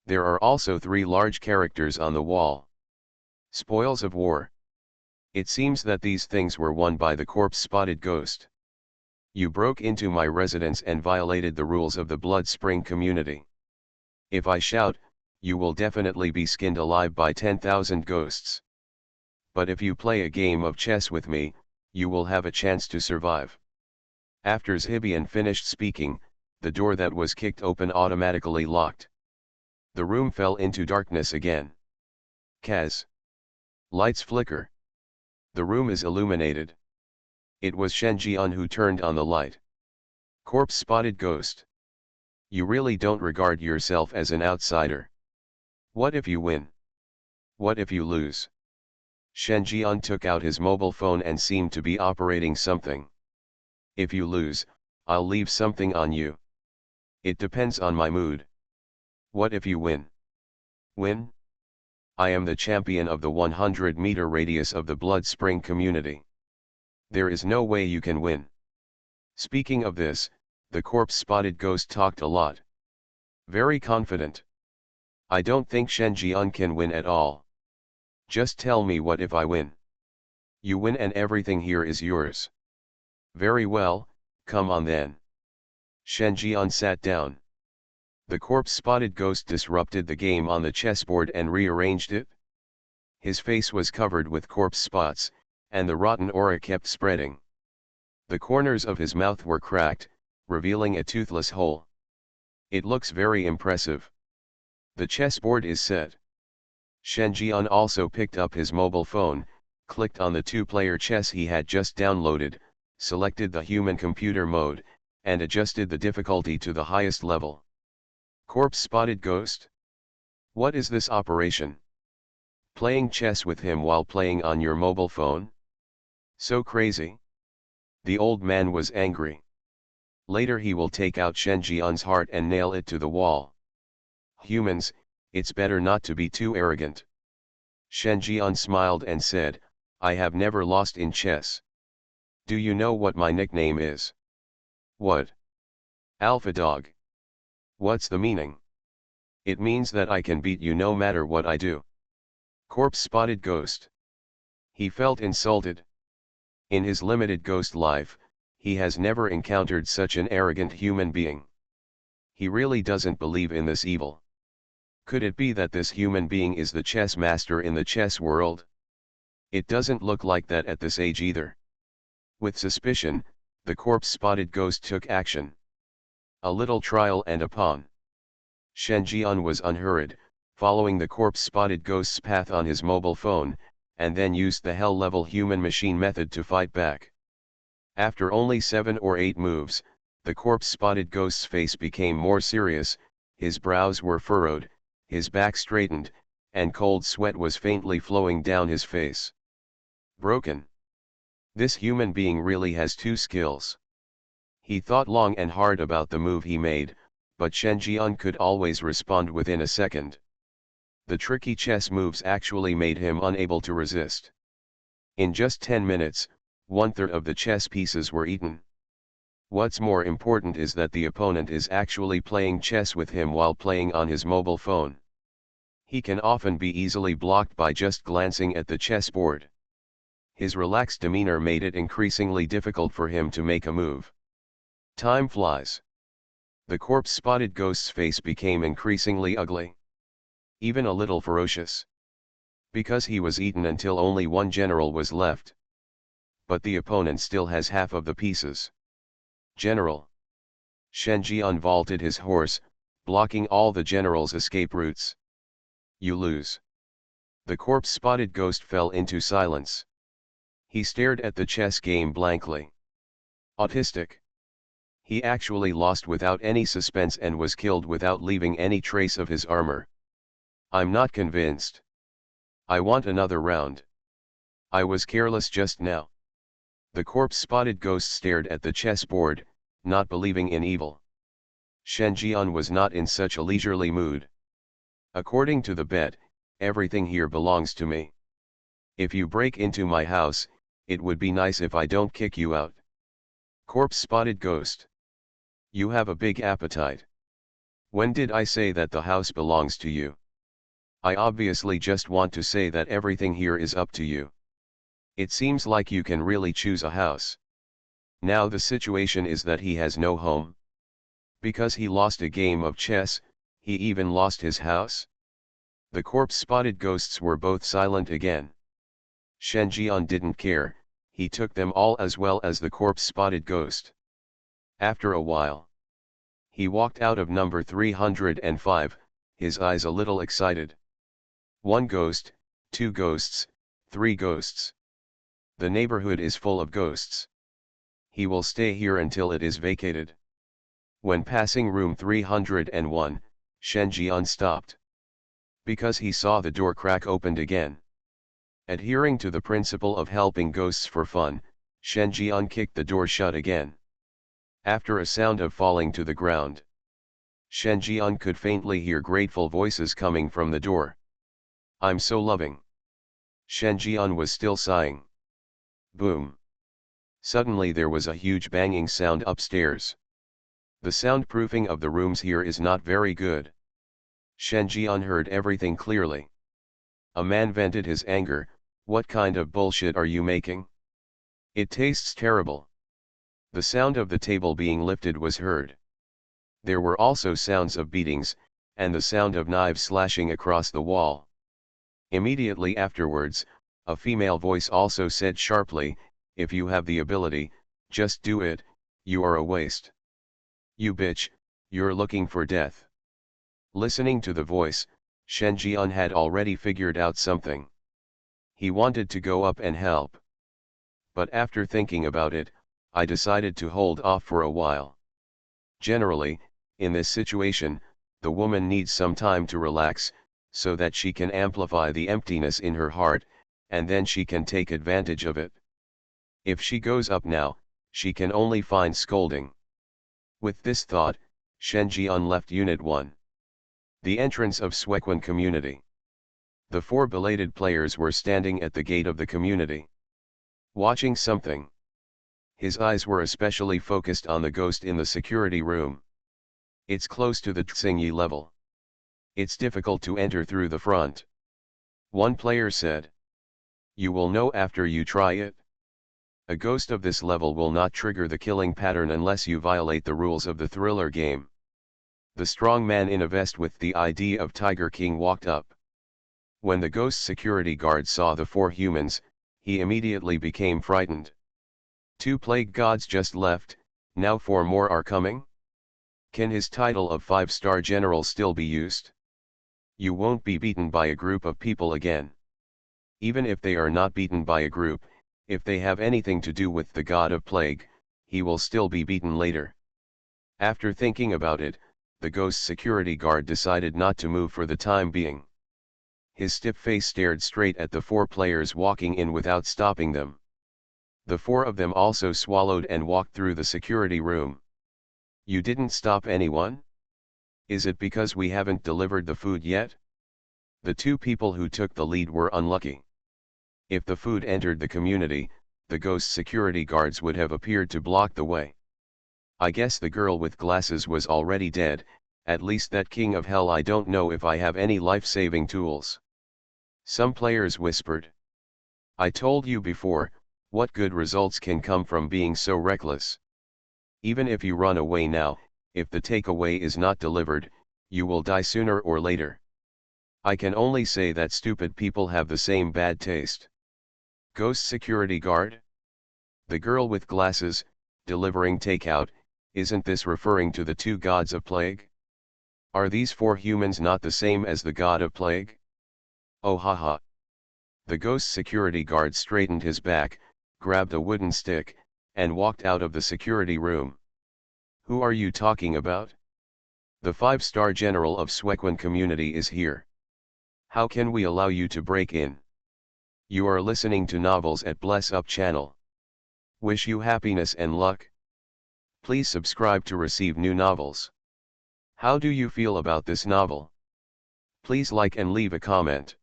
There are also 3 large characters on the wall. Spoils of war. It seems that these things were won by the corpse-spotted ghost. You broke into my residence and violated the rules of the Blood Spring community. If I shout, you will definitely be skinned alive by 10,000 ghosts. But if you play a game of chess with me, you will have a chance to survive. After Zhibian finished speaking, the door that was kicked open automatically locked. The room fell into darkness again. Kaz. Lights flicker. The room is illuminated. It was Shen Jian who turned on the light. Corpse-spotted ghost. You really don't regard yourself as an outsider. What if you win? What if you lose? Shen Jian took out his mobile phone and seemed to be operating something. If you lose, I'll leave something on you. It depends on my mood. What if you win? Win? I am the champion of the 100-meter radius of the Blood Spring community. There is no way you can win. Speaking of this, the corpse-spotted ghost talked a lot. Very confident. I don't think Shen Jian can win at all. Just tell me what if I win. You win and everything here is yours. Very well, come on then. Shen Jian sat down. The corpse-spotted ghost disrupted the game on the chessboard and rearranged it. His face was covered with corpse spots, and the rotten aura kept spreading. The corners of his mouth were cracked, revealing a toothless hole. It looks very impressive. The chessboard is set. Shen Jian also picked up his mobile phone, clicked on the 2-player chess he had just downloaded, selected the human computer mode, and adjusted the difficulty to the highest level. Corpse-spotted ghost? What is this operation? Playing chess with him while playing on your mobile phone? So crazy. The old man was angry. Later he will take out Shen Jian's heart and nail it to the wall. Humans, it's better not to be too arrogant. Shen Jian smiled and said, I have never lost in chess. Do you know what my nickname is? What? Alpha Dog. What's the meaning? It means that I can beat you no matter what I do. Corpse-spotted ghost. He felt insulted. In his limited ghost life, he has never encountered such an arrogant human being. He really doesn't believe in this evil. Could it be that this human being is the chess master in the chess world? It doesn't look like that at this age either. With suspicion, the corpse-spotted ghost took action. A little trial and a pawn. Shen Jian was unhurried, following the corpse-spotted ghost's path on his mobile phone, and then used the hell-level human-machine method to fight back. After only 7 or 8 moves, the corpse-spotted ghost's face became more serious, his brows were furrowed, his back straightened, and cold sweat was faintly flowing down his face. Broken. This human being really has 2 skills. He thought long and hard about the move he made, but Shen Jian could always respond within a second. The tricky chess moves actually made him unable to resist. In just 10 minutes, 1/3 of the chess pieces were eaten. What's more important is that the opponent is actually playing chess with him while playing on his mobile phone. He can often be easily blocked by just glancing at the chessboard. His relaxed demeanor made it increasingly difficult for him to make a move. Time flies. The corpse-spotted ghost's face became increasingly ugly. Even a little ferocious. Because he was eaten until only 1 general was left. But the opponent still has half of the pieces. General. Shen Jian vaulted his horse, blocking all the general's escape routes. You lose. The corpse-spotted ghost fell into silence. He stared at the chess game blankly. Autistic. He actually lost without any suspense and was killed without leaving any trace of his armor. I'm not convinced. I want another round. I was careless just now. The corpse-spotted ghost stared at the chessboard, not believing in evil. Shen Jian was not in such a leisurely mood. According to the bet, everything here belongs to me. If you break into my house, it would be nice if I don't kick you out. Corpse-spotted ghost. You have a big appetite. When did I say that the house belongs to you? I obviously just want to say that everything here is up to you. It seems like you can really choose a house. Now the situation is that he has no home. Because he lost a game of chess, he even lost his house? The corpse-spotted ghosts were both silent again. Shen Jian didn't care, he took them all as well as the corpse-spotted ghost. After a while, he walked out of number 305, his eyes a little excited. 1 ghost, 2 ghosts, 3 ghosts. The neighborhood is full of ghosts. He will stay here until it is vacated. When passing room 301, Shen Jian stopped. Because he saw the door crack opened again. Adhering to the principle of helping ghosts for fun, Shen Jian kicked the door shut again. After a sound of falling to the ground, Shen Jian could faintly hear grateful voices coming from the door. I'm so loving. Shen Jian was still sighing. Boom. Suddenly there was a huge banging sound upstairs. The soundproofing of the rooms here is not very good. Shen Jian heard everything clearly. A man vented his anger. What kind of bullshit are you making? It tastes terrible. The sound of the table being lifted was heard. There were also sounds of beatings, and the sound of knives slashing across the wall. Immediately afterwards, a female voice also said sharply, if you have the ability, just do it, you are a waste. You bitch, you're looking for death. Listening to the voice, Shen Jian had already figured out something. He wanted to go up and help. But after thinking about it, I decided to hold off for a while. Generally, in this situation, the woman needs some time to relax, so that she can amplify the emptiness in her heart, and then she can take advantage of it. If she goes up now, she can only find scolding. With this thought, Shen Jian left Unit 1. The entrance of Suequan community. The 4 belated players were standing at the gate of the community, watching something. His eyes were especially focused on the ghost in the security room. It's close to the Tsingyi level. It's difficult to enter through the front. One player said. You will know after you try it. A ghost of this level will not trigger the killing pattern unless you violate the rules of the thriller game. The strong man in a vest with the ID of Tiger King walked up. When the ghost security guard saw the 4 humans, he immediately became frightened. 2 plague gods just left, now 4 more are coming? Can his title of 5-star general still be used? You won't be beaten by a group of people again. Even if they are not beaten by a group, if they have anything to do with the god of plague, he will still be beaten later. After thinking about it, the ghost security guard decided not to move for the time being. His stiff face stared straight at the 4 players walking in without stopping them. The 4 of them also swallowed and walked through the security room. You didn't stop anyone? Is it because we haven't delivered the food yet? The 2 people who took the lead were unlucky. If the food entered the community, the ghost security guards would have appeared to block the way. I guess the girl with glasses was already dead, at least that king of hell. I don't know if I have any life-saving tools. Some players whispered. I told you before, what good results can come from being so reckless? Even if you run away now, if the takeaway is not delivered, you will die sooner or later. I can only say that stupid people have the same bad taste. Ghost security guard? The girl with glasses, delivering takeout, Isn't this referring to the two gods of plague? Are these four humans not the same as the god of plague? Oh haha. The ghost's security guard straightened his back, grabbed a wooden stick, and walked out of the security room. Who are you talking about? The 5-star general of Swequan community is here. How can we allow you to break in? You are listening to Novels at Bless Up channel. Wish you happiness and luck. Please subscribe to receive new novels. How do you feel about this novel? Please like and leave a comment.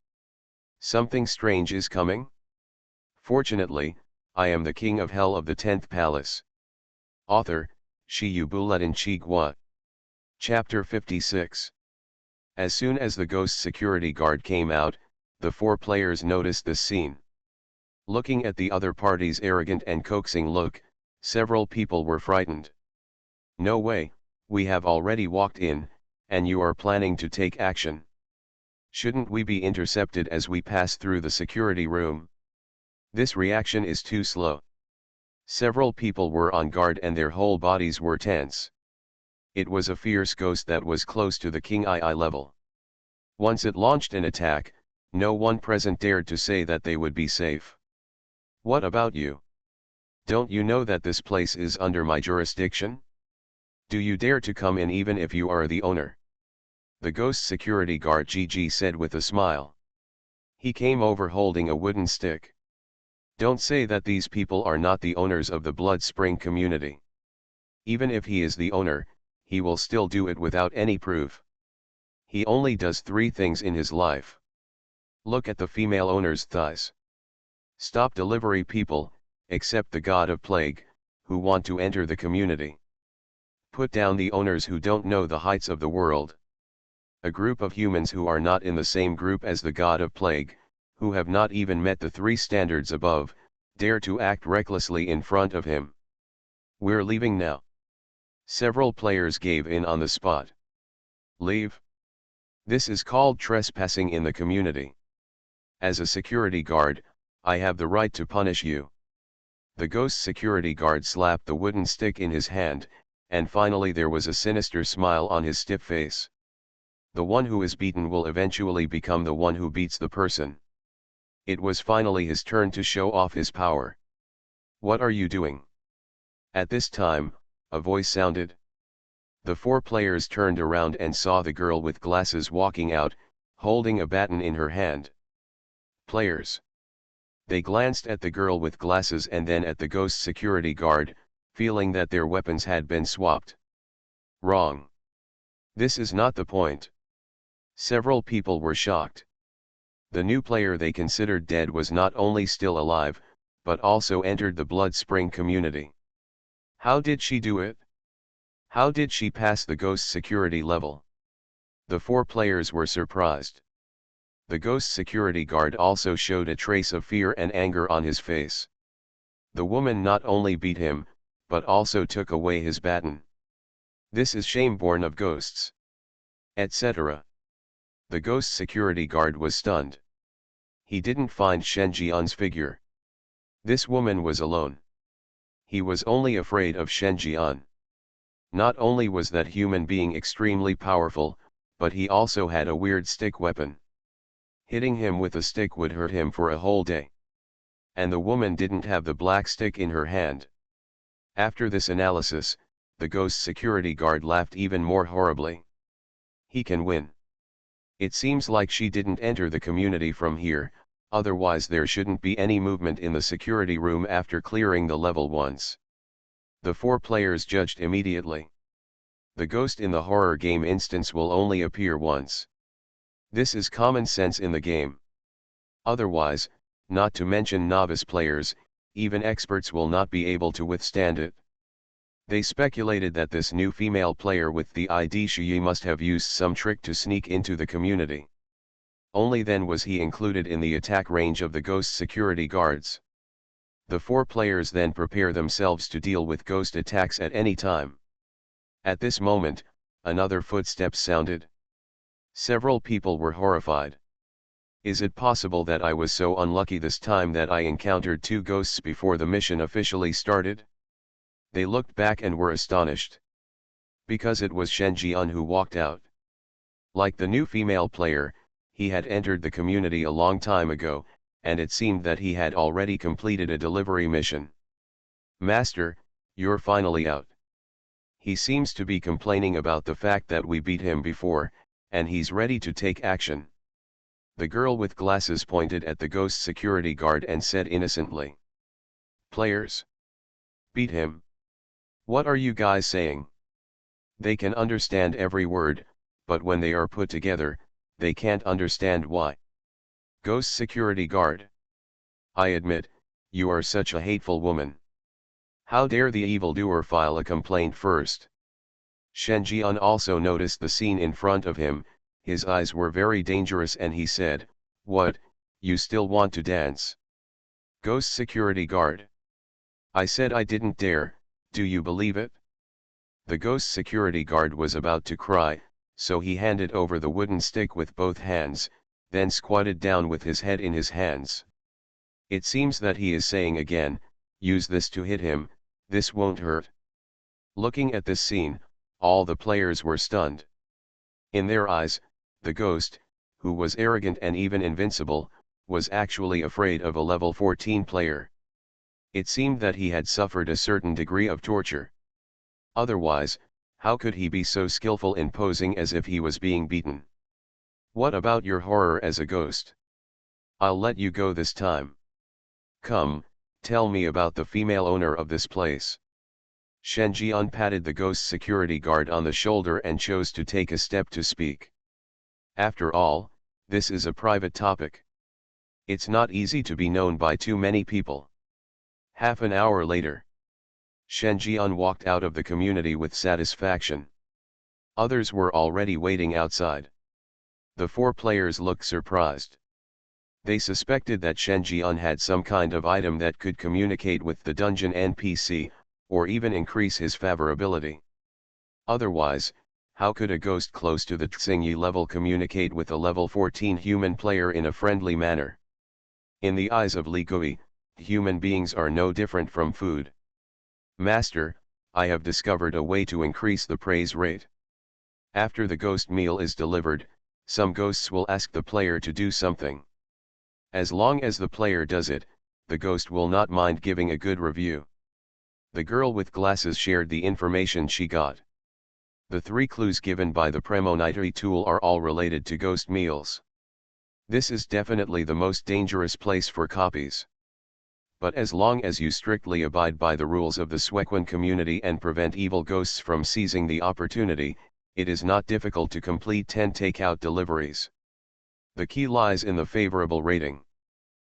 Something strange is coming? Fortunately, I am the king of hell of the 10th palace. Author, Buletin Chigwa. Chapter 56. As soon as the ghost security guard came out, the 4 players noticed this scene. Looking at the other party's arrogant and coaxing look, several people were frightened. No way, we have already walked in, and you are planning to take action. Shouldn't we be intercepted as we pass through the security room? This reaction is too slow. Several people were on guard and their whole bodies were tense. It was a fierce ghost that was close to the King II level. Once it launched an attack, no one present dared to say that they would be safe. What about you? Don't you know that this place is under my jurisdiction? Do you dare to come in even if you are the owner? The ghost security guard GG said with a smile. He came over holding a wooden stick. Don't say that these people are not the owners of the Blood Spring community. Even if he is the owner, he will still do it without any proof. He only does 3 things in his life. Look at the female owner's thighs. Stop delivery people, except the god of plague, who want to enter the community. Put down the owners who don't know the heights of the world. A group of humans who are not in the same group as the god of plague, who have not even met the 3 standards above, dare to act recklessly in front of him. We're leaving now. Several players gave in on the spot. Leave? This is called trespassing in the community. As a security guard, I have the right to punish you. The ghost security guard slapped the wooden stick in his hand, and finally there was a sinister smile on his stiff face. The one who is beaten will eventually become the one who beats the person. It was finally his turn to show off his power. What are you doing? At this time, a voice sounded. The 4 players turned around and saw the girl with glasses walking out, holding a baton in her hand. Players. They glanced at the girl with glasses and then at the ghost security guard, feeling that their weapons had been swapped. Wrong. This is not the point. Several people were shocked. The new player they considered dead was not only still alive, but also entered the Blood Spring community. How did she do it? How did she pass the ghost security level? The 4 players were surprised. The ghost security guard also showed a trace of fear and anger on his face. The woman not only beat him, but also took away his baton. This is shame born of ghosts. Etc. The ghost security guard was stunned. He didn't find Shen Jian's figure. This woman was alone. He was only afraid of Shen Jian. Not only was that human being extremely powerful, but he also had a weird stick weapon. Hitting him with a stick would hurt him for a whole day. And the woman didn't have the black stick in her hand. After this analysis, the ghost security guard laughed even more horribly. He can win. It seems like she didn't enter the community from here, otherwise there shouldn't be any movement in the security room after clearing the level once. The 4 players judged immediately. The ghost in the horror game instance will only appear once. This is common sense in the game. Otherwise, not to mention novice players, even experts will not be able to withstand it. They speculated that this new female player with the ID Shiyi must have used some trick to sneak into the community. Only then was he included in the attack range of the ghost security guards. The 4 players then prepare themselves to deal with ghost attacks at any time. At this moment, another footsteps sounded. Several people were horrified. Is it possible that I was so unlucky this time that I encountered 2 ghosts before the mission officially started? They looked back and were astonished. Because it was Shen Jian who walked out. Like the new female player, he had entered the community a long time ago, and it seemed that he had already completed a delivery mission. Master, you're finally out. He seems to be complaining about the fact that we beat him before, and he's ready to take action. The girl with glasses pointed at the ghost security guard and said innocently. Players. Beat him. What are you guys saying? They can understand every word, but when they are put together, they can't understand why. Ghost security guard. I admit, you are such a hateful woman. How dare the evildoer file a complaint first? Shen Jian also noticed the scene in front of him. His eyes were very dangerous and he said, What, you still want to dance? Ghost security guard. I said I didn't dare, do you believe it? The ghost security guard was about to cry, so he handed over the wooden stick with both hands, then squatted down with his head in his hands. It seems that he is saying again, use this to hit him, this won't hurt. Looking at this scene, all the players were stunned. In their eyes, the ghost, who was arrogant and even invincible, was actually afraid of a level 14 player. It seemed that he had suffered a certain degree of torture. Otherwise, how could he be so skillful in posing as if he was being beaten? What about your horror as a ghost? I'll let you go this time. Come, tell me about the female owner of this place. Shen Jian patted the ghost security guard on the shoulder and chose to take a step to speak. After all, this is a private topic. It's not easy to be known by too many people. Half an hour later, Shen Jian walked out of the community with satisfaction. Others were already waiting outside. The 4 players looked surprised. They suspected that Shen Jian had some kind of item that could communicate with the dungeon NPC, or even increase his favorability. Otherwise, how could a ghost close to the Xingyi level communicate with a level 14 human player in a friendly manner? In the eyes of Li Gui, human beings are no different from food. Master, I have discovered a way to increase the praise rate. After the ghost meal is delivered, some ghosts will ask the player to do something. As long as the player does it, the ghost will not mind giving a good review. The girl with glasses shared the information she got. The 3 clues given by the Premonitory tool are all related to ghost meals. This is definitely the most dangerous place for copies. But as long as you strictly abide by the rules of the Suequan community and prevent evil ghosts from seizing the opportunity, it is not difficult to complete 10 takeout deliveries. The key lies in the favorable rating.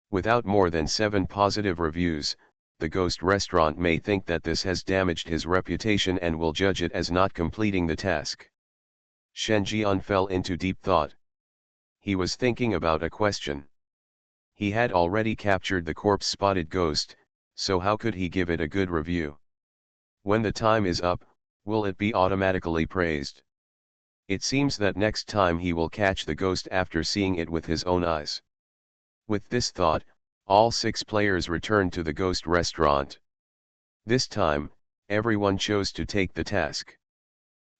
Without more than 7 positive reviews, the ghost restaurant may think that this has damaged his reputation and will judge it as not completing the task. Shen Jian fell into deep thought. He was thinking about a question. He had already captured the corpse-spotted ghost, so how could he give it a good review? When the time is up, will it be automatically praised? It seems that next time he will catch the ghost after seeing it with his own eyes. With this thought, all 6 players returned to the ghost restaurant. This time, everyone chose to take the task.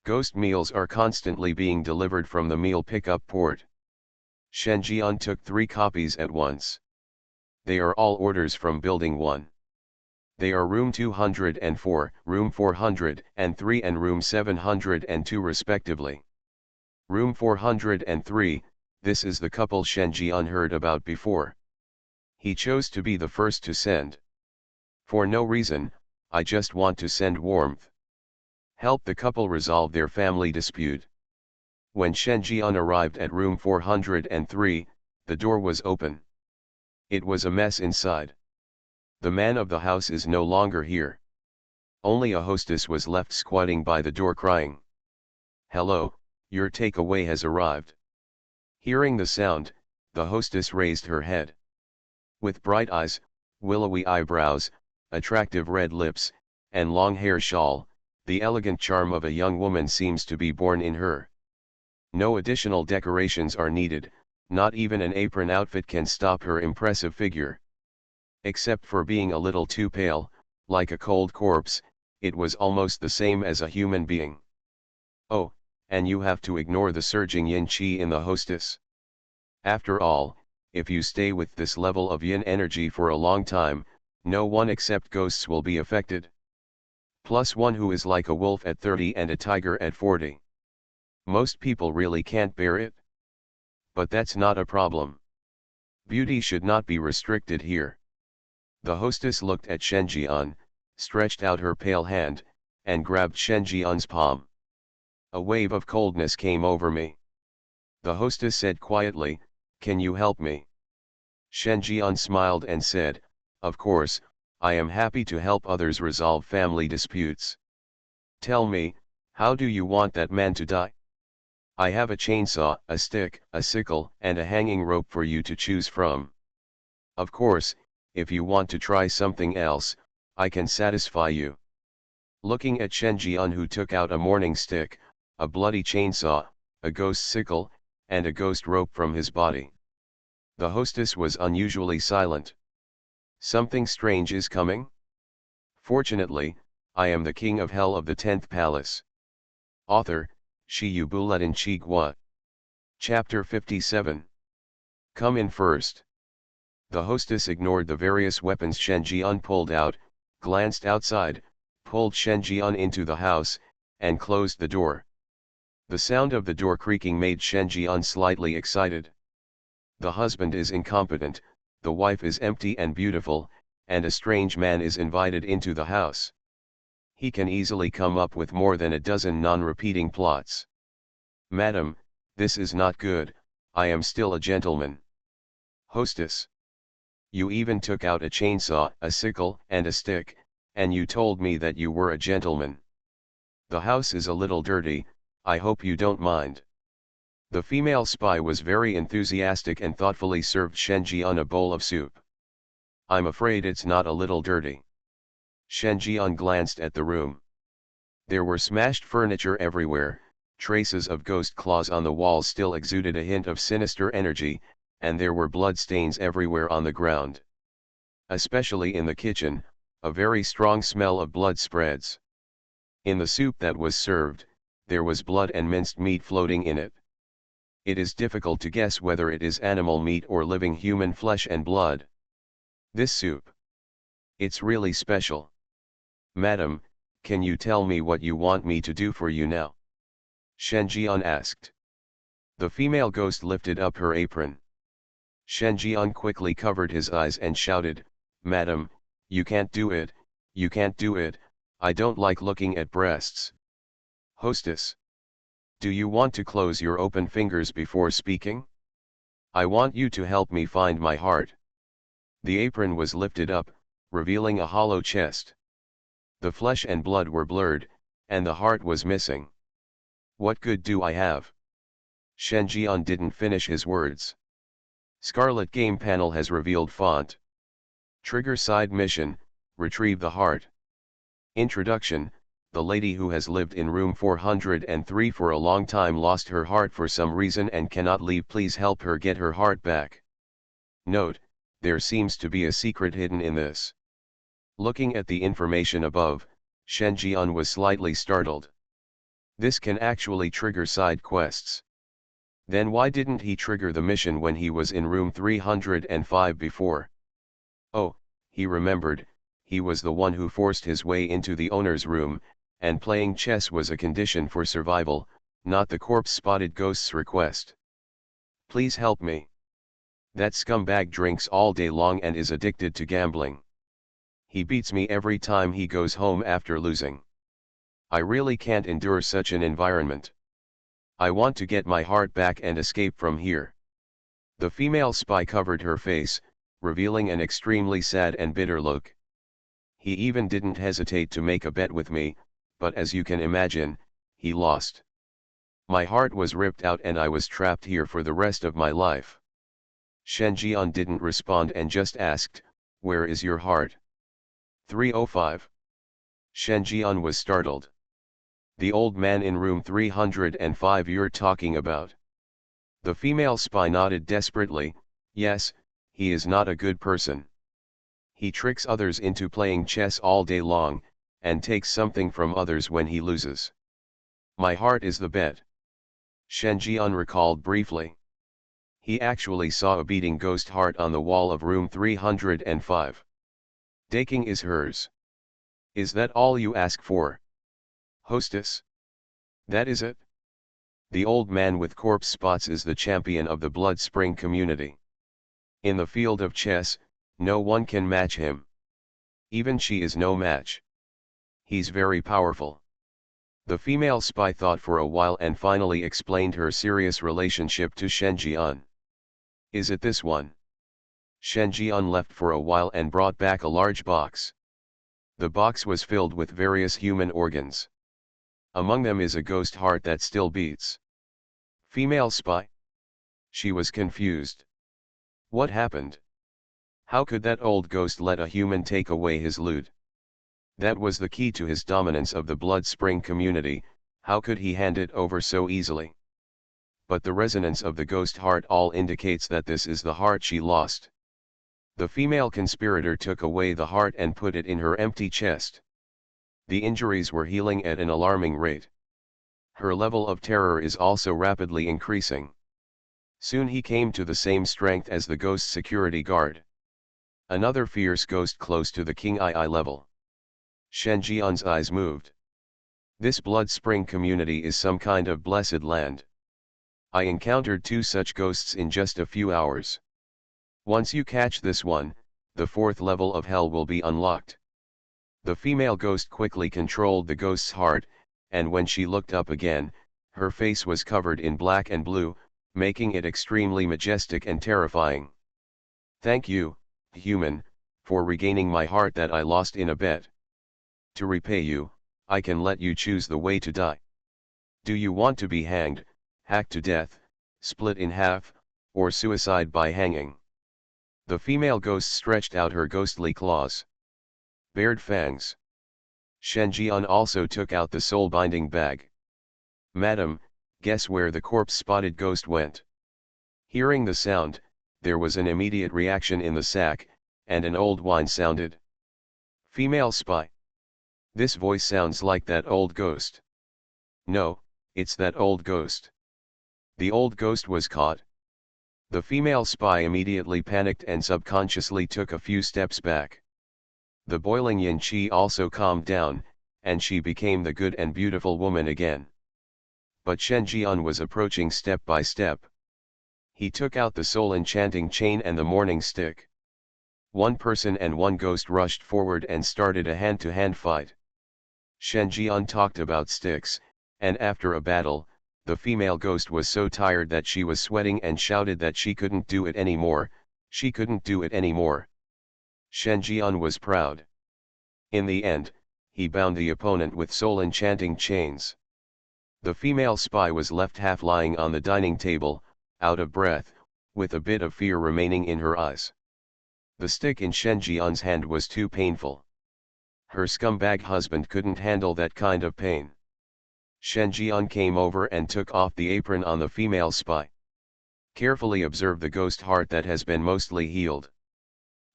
Ghost meals are constantly being delivered from the meal pickup port. Shen Jian took 3 copies at once. They are all orders from Building 1. They are room 204, room 403 and room 702 respectively. Room 403, this is the couple Shen Jian heard about before. He chose to be the first to send. For no reason, I just want to send warmth. Help the couple resolve their family dispute. When Shen Jian arrived at room 403, the door was open. It was a mess inside. The man of the house is no longer here. Only a hostess was left squatting by the door crying. Hello, your takeaway has arrived. Hearing the sound, the hostess raised her head. With bright eyes, willowy eyebrows, attractive red lips, and long hair shawl, the elegant charm of a young woman seems to be born in her. No additional decorations are needed, not even an apron outfit can stop her impressive figure. Except for being a little too pale, like a cold corpse, it was almost the same as a human being. Oh, and you have to ignore the surging yin qi in the hostess. After all, if you stay with this level of yin energy for a long time, no one except ghosts will be affected. Plus one who is like a wolf at 30 and a tiger at 40. Most people really can't bear it. But that's not a problem. Beauty should not be restricted here. The hostess looked at Shen Jian, stretched out her pale hand, and grabbed Shen Jian's palm. A wave of coldness came over me. The hostess said quietly, "Can you help me?" Shen Jian smiled and said, "Of course, I am happy to help others resolve family disputes. Tell me, how do you want that man to die? I have a chainsaw, a stick, a sickle, and a hanging rope for you to choose from. Of course, if you want to try something else, I can satisfy you." Looking at Shen Jian, who took out a morning stick, a bloody chainsaw, a ghost sickle, and a ghost rope from his body, the hostess was unusually silent. Something strange is coming? Fortunately, I am the king of hell of the 10th palace. Author, Shi Yu Buletin Chi Gua. Chapter 57. Come in first. The hostess ignored the various weapons Shen Jian pulled out, glanced outside, pulled Shen Jian into the house, and closed the door. The sound of the door creaking made Shen Jian slightly excited. The husband is incompetent, the wife is empty and beautiful, and a strange man is invited into the house. He can easily come up with more than a dozen non-repeating plots. "Madam, this is not good, I am still a gentleman." Hostess. You even took out a chainsaw, a sickle, and a stick, and you told me that you were a gentleman. The house is a little dirty, I hope you don't mind. The female spy was very enthusiastic and thoughtfully served Shen Jian a bowl of soup. "I'm afraid it's not a little dirty." Shen Jian glanced at the room. There were smashed furniture everywhere, traces of ghost claws on the walls still exuded a hint of sinister energy, and there were blood stains everywhere on the ground. Especially in the kitchen, a very strong smell of blood spreads. In the soup that was served, there was blood and minced meat floating in it. It is difficult to guess whether it is animal meat or living human flesh and blood. This soup. It's really special. "Madam, can you tell me what you want me to do for you now?" Shen Jian asked. The female ghost lifted up her apron. Shen Jian quickly covered his eyes and shouted, "Madam, you can't do it, you can't do it, I don't like looking at breasts." Hostess. Do you want to close your open fingers before speaking? I want you to help me find my heart. The apron was lifted up, revealing a hollow chest. The flesh and blood were blurred, and the heart was missing. What good do I have? Shen Jian didn't finish his words. Scarlet Game panel has revealed font. Trigger side mission, retrieve the heart. Introduction. The lady who has lived in room 403 for a long time lost her heart for some reason and cannot leave. Please help her get her heart back. Note, there seems to be a secret hidden in this. Looking at the information above, Shen Jian was slightly startled. This can actually trigger side quests. Then why didn't he trigger the mission when he was in room 305 before? Oh, he remembered, he was the one who forced his way into the owner's room, and playing chess was a condition for survival, not the corpse-spotted ghost's request. Please help me. That scumbag drinks all day long and is addicted to gambling. He beats me every time he goes home after losing. I really can't endure such an environment. I want to get my heart back and escape from here. The female spy covered her face, revealing an extremely sad and bitter look. He even didn't hesitate to make a bet with me, but as you can imagine, he lost. My heart was ripped out and I was trapped here for the rest of my life. Shen Jian didn't respond and just asked, "Where is your heart?" 305. Shen Jian was startled. The old man in room 305 you're talking about. The female spy nodded desperately, yes, he is not a good person. He tricks others into playing chess all day long, and takes something from others when he loses. My heart is the bet. Shen Jian recalled briefly. He actually saw a beating ghost heart on the wall of room 305. Daking is hers. Is that all you ask for? Hostess? That is it? The old man with corpse spots is the champion of the Blood Spring community. In the field of chess, no one can match him. Even she is no match. He's very powerful. The female spy thought for a while and finally explained her serious relationship to Shen Jian. Is it this one? Shen Jian left for a while and brought back a large box. The box was filled with various human organs. Among them is a ghost heart that still beats. Female spy? She was confused. What happened? How could that old ghost let a human take away his loot? That was the key to his dominance of the Blood Spring community. How could he hand it over so easily? But the resonance of the ghost heart all indicates that this is the heart she lost. The female conspirator took away the heart and put it in her empty chest. The injuries were healing at an alarming rate. Her level of terror is also rapidly increasing. Soon he came to the same strength as the ghost security guard. Another fierce ghost close to the King II level. Shen Jian's eyes moved. This Blood Spring community is some kind of blessed land. I encountered 2 such ghosts in just a few hours. Once you catch this one, the 4th level of hell will be unlocked. The female ghost quickly controlled the ghost's heart, and when she looked up again, her face was covered in black and blue, making it extremely majestic and terrifying. Thank you, human, for regaining my heart that I lost in a bet. To repay you, I can let you choose the way to die. Do you want to be hanged, hacked to death, split in half, or suicide by hanging? The female ghost stretched out her ghostly claws. Bared fangs. Shen Jian also took out the soul-binding bag. Madam, guess where the corpse-spotted ghost went? Hearing the sound, there was an immediate reaction in the sack, and an old whine sounded. Female spy. This voice sounds like that old ghost. No, it's that old ghost. The old ghost was caught. The female spy immediately panicked and subconsciously took a few steps back. The boiling yin qi also calmed down, and she became the good and beautiful woman again. But Shen Jian was approaching step by step. He took out the soul enchanting chain and the morning stick. One person and one ghost rushed forward and started a hand-to-hand fight. Shen Jian talked about sticks, and after a battle, the female ghost was so tired that she was sweating and shouted that she couldn't do it anymore. She couldn't do it anymore. Shen Jian was proud. In the end, he bound the opponent with soul-enchanting chains. The female spy was left half lying on the dining table, out of breath, with a bit of fear remaining in her eyes. The stick in Shen Jian's hand was too painful. Her scumbag husband couldn't handle that kind of pain. Shen Jian came over and took off the apron on the female spy. Carefully observe the ghost heart that has been mostly healed.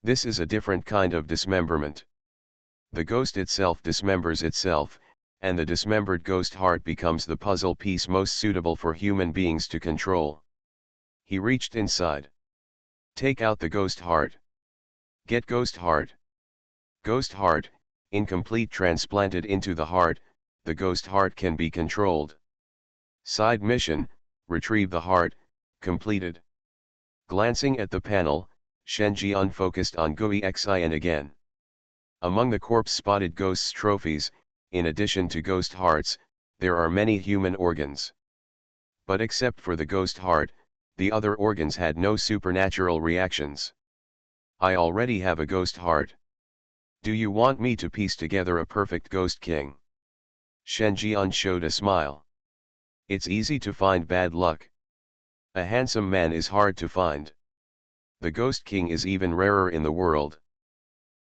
This is a different kind of dismemberment. The ghost itself dismembers itself, and the dismembered ghost heart becomes the puzzle piece most suitable for human beings to control. He reached inside. Take out the ghost heart. Get ghost heart. Ghost heart, incomplete, transplanted into the heart. The ghost heart can be controlled. Side mission, retrieve the heart, completed. Glancing at the panel, Shen Jian focused on Gui Xin again. Among the corpse-spotted ghost's trophies, in addition to ghost hearts, there are many human organs. But except for the ghost heart, the other organs had no supernatural reactions. I already have a ghost heart. Do you want me to piece together a perfect ghost king? Shen Jian showed a smile. It's easy to find bad luck. A handsome man is hard to find. The ghost king is even rarer in the world.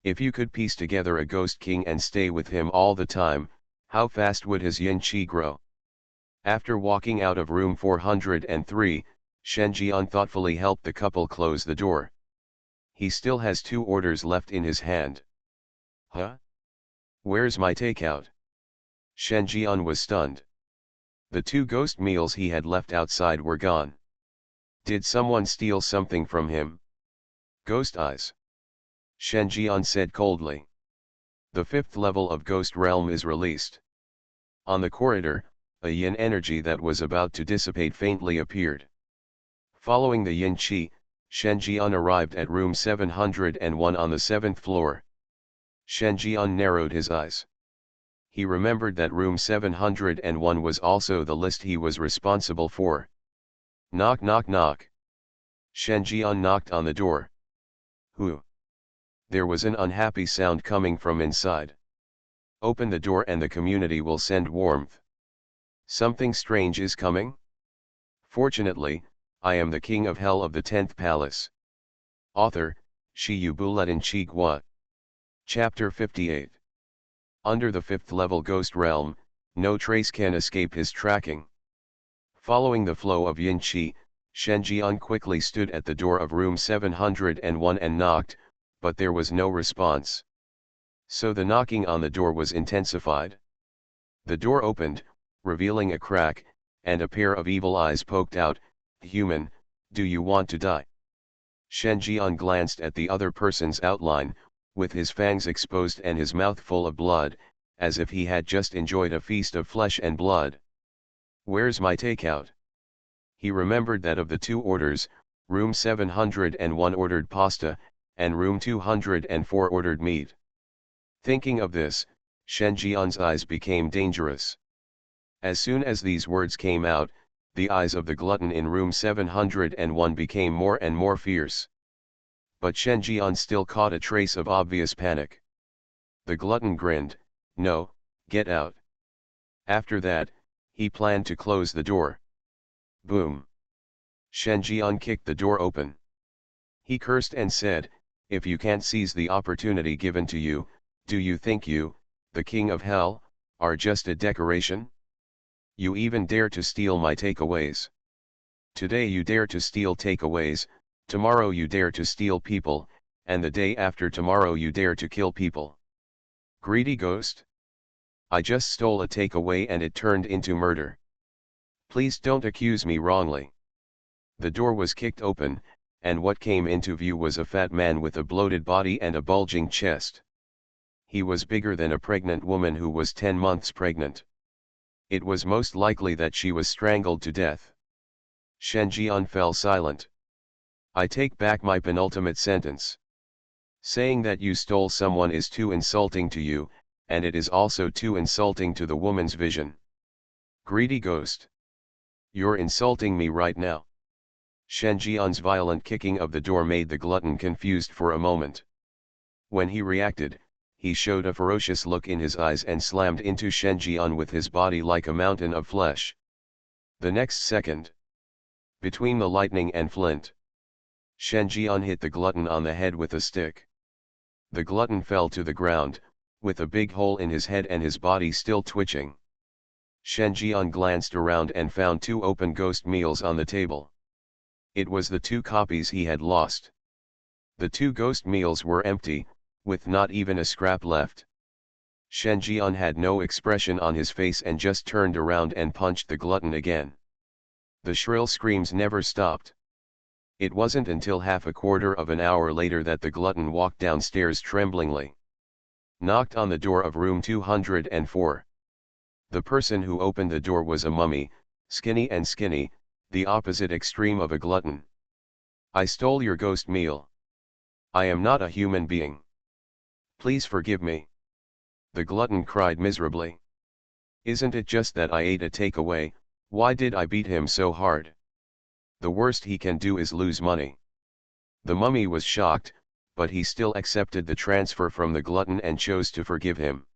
If you could piece together a ghost king and stay with him all the time, how fast would his yin qi grow? After walking out of room 403, Shen Jian thoughtfully helped the couple close the door. He still has 2 orders left in his hand. Huh? Where's my takeout? Shen Jian was stunned. The 2 ghost meals he had left outside were gone. Did someone steal something from him? Ghost eyes. Shen Jian said coldly. The 5th level of Ghost Realm is released. On the corridor, a yin energy that was about to dissipate faintly appeared. Following the yin qi, Shen Jian arrived at room 701 on the 7th floor. Shen Jian narrowed his eyes. He remembered that room 701 was also the list he was responsible for. Knock knock knock. Shen Jian knocked on the door. Who? There was an unhappy sound coming from inside. Open the door and the community will send warmth. Something strange is coming? Fortunately, I am the king of hell of the 10th palace. Author, Shi Yu Buletin Chi Gua. Chapter 58. Under the 5th level Ghost Realm, no trace can escape his tracking. Following the flow of yin qi, Shen Jian quickly stood at the door of room 701 and knocked, but there was no response. So the knocking on the door was intensified. The door opened, revealing a crack, and a pair of evil eyes poked out. Human, do you want to die? Shen Jian glanced at the other person's outline, with his fangs exposed and his mouth full of blood, as if he had just enjoyed a feast of flesh and blood. Where's my takeout? He remembered that of the 2 orders, room 701 ordered pasta, and room 204 ordered meat. Thinking of this, Shen Jian's eyes became dangerous. As soon as these words came out, the eyes of the glutton in room 701 became more and more fierce. But Shen Jian still caught a trace of obvious panic. The glutton grinned, no, get out. After that, he planned to close the door. Boom. Shen Jian kicked the door open. He cursed and said, if you can't seize the opportunity given to you, do you think you, the king of hell, are just a decoration? You even dare to steal my takeaways. Today you dare to steal takeaways, tomorrow you dare to steal people, and the day after tomorrow you dare to kill people. Greedy ghost? I just stole a takeaway and it turned into murder. Please don't accuse me wrongly. The door was kicked open, and what came into view was a fat man with a bloated body and a bulging chest. He was bigger than a pregnant woman who was 10 months pregnant. It was most likely that she was strangled to death. Shen Jian fell silent. I take back my penultimate sentence. Saying that you stole someone is too insulting to you, and it is also too insulting to the woman's vision. Greedy ghost. You're insulting me right now. Shen Jian's violent kicking of the door made the glutton confused for a moment. When he reacted, he showed a ferocious look in his eyes and slammed into Shen Jian with his body like a mountain of flesh. The next second, between the lightning and flint, Shen Jian hit the glutton on the head with a stick. The glutton fell to the ground, with a big hole in his head and his body still twitching. Shen Jian glanced around and found 2 open ghost meals on the table. It was the 2 copies he had lost. The 2 ghost meals were empty, with not even a scrap left. Shen Jian had no expression on his face and just turned around and punched the glutton again. The shrill screams never stopped. It wasn't until half a quarter of an hour later that the glutton walked downstairs tremblingly. Knocked on the door of room 204. The person who opened the door was a mummy, skinny, the opposite extreme of a glutton. I stole your ghost meal. I am not a human being. Please forgive me. The glutton cried miserably. Isn't it just that I ate a takeaway? Why did I beat him so hard? The worst he can do is lose money. The mummy was shocked, but he still accepted the transfer from the glutton and chose to forgive him.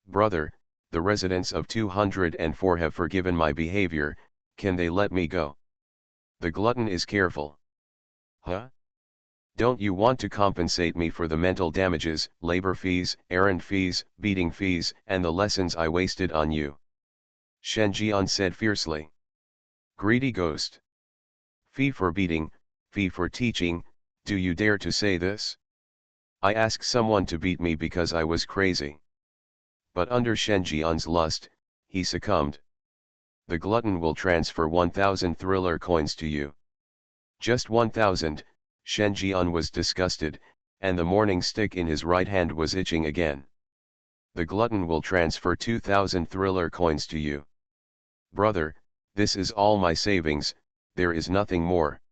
Brother, the residents of 204 have forgiven my behavior, can they let me go? The glutton is careful. Huh? Don't you want to compensate me for the mental damages, labor fees, errand fees, beating fees, and the lessons I wasted on you? Shen Jian said fiercely. Greedy ghost. Fee for beating, fee for teaching, do you dare to say this? I asked someone to beat me because I was crazy. But under Shen Jian's lust, he succumbed. The glutton will transfer 1,000 thriller coins to you. Just 1,000, Shen Jian was disgusted, and the morning stick in his right hand was itching again. The glutton will transfer 2,000 thriller coins to you. Brother, this is all my savings, there is nothing more.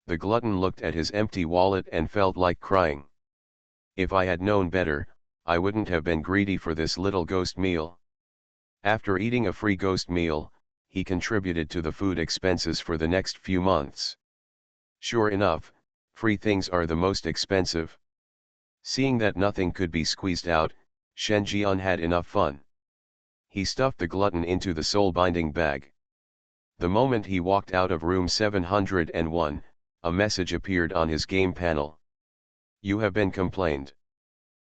The glutton looked at his empty wallet and felt like crying. If I had known better, I wouldn't have been greedy for this little ghost meal. After eating a free ghost meal, he contributed to the food expenses for the next few months. Sure enough, free things are the most expensive. Seeing that nothing could be squeezed out, Shen Jian had enough fun. He stuffed the glutton into the soul-binding bag. The moment he walked out of room 701, a message appeared on his game panel. You have been complained.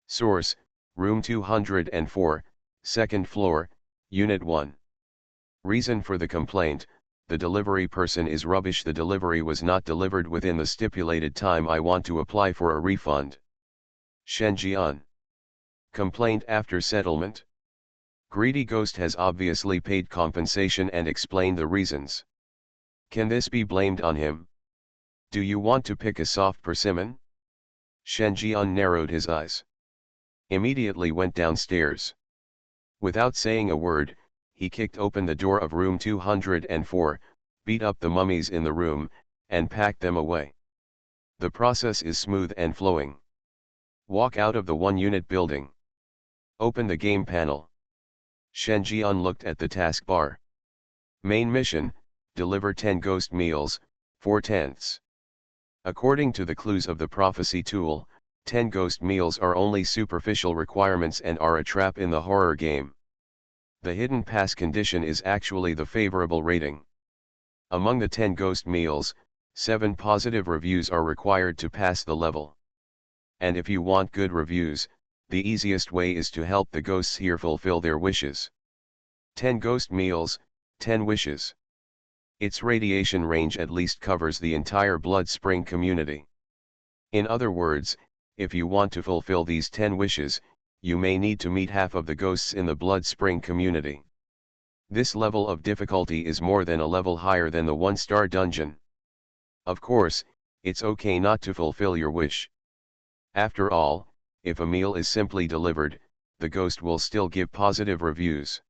Source, room 204, second floor, unit 1. Reason for the complaint: the delivery person is rubbish. The delivery was not delivered within the stipulated time. I want to apply for a refund. Shen Jian. Complaint after settlement. Greedy ghost has obviously paid compensation and explained the reasons. Can this be blamed on him? Do you want to pick a soft persimmon? Shen Jian narrowed his eyes. Immediately went downstairs. Without saying a word, he kicked open the door of room 204, beat up the mummies in the room, and packed them away. The process is smooth and flowing. Walk out of the one-unit building. Open the game panel. Shen Jian looked at the taskbar. Main mission, deliver 10 ghost meals, 4/10. According to the clues of the prophecy tool, 10 ghost meals are only superficial requirements and are a trap in the horror game. The hidden pass condition is actually the favorable rating. Among the 10 ghost meals, 7 positive reviews are required to pass the level. And if you want good reviews, the easiest way is to help the ghosts here fulfill their wishes. 10 ghost meals, 10 wishes. Its radiation range at least covers the entire Blood Spring community. In other words, if you want to fulfill these 10 wishes, you may need to meet half of the ghosts in the Blood Spring community. This level of difficulty is more than a level higher than the 1-star dungeon. Of course, it's okay not to fulfill your wish. After all, if a meal is simply delivered, the ghost will still give positive reviews.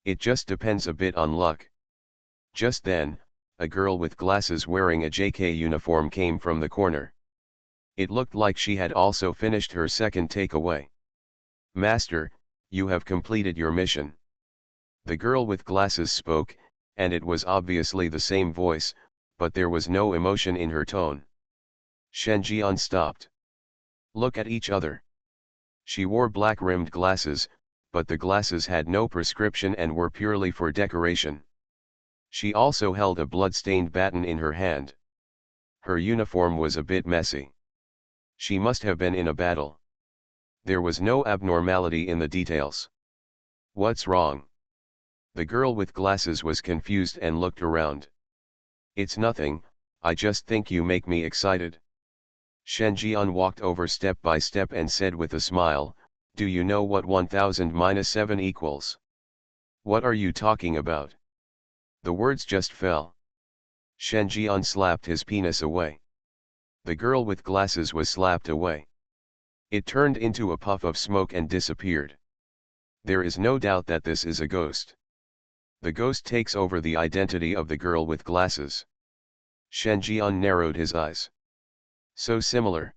It just depends a bit on luck. Just then, a girl with glasses wearing a JK uniform came from the corner. It looked like she had also finished her second takeaway. Master, you have completed your mission. The girl with glasses spoke, and it was obviously the same voice, but there was no emotion in her tone. Shen Jian stopped. Look at each other. She wore black-rimmed glasses, but the glasses had no prescription and were purely for decoration. She also held a blood-stained baton in her hand. Her uniform was a bit messy. She must have been in a battle. There was no abnormality in the details. What's wrong? The girl with glasses was confused and looked around. It's nothing, I just think you make me excited. Shen Jian walked over step by step and said with a smile, do you know what 1000 minus 7 equals? What are you talking about? The words just fell. Shen Jian slapped his penis away. The girl with glasses was slapped away. It turned into a puff of smoke and disappeared. There is no doubt that this is a ghost. The ghost takes over the identity of the girl with glasses. Shen Jian narrowed his eyes. So similar.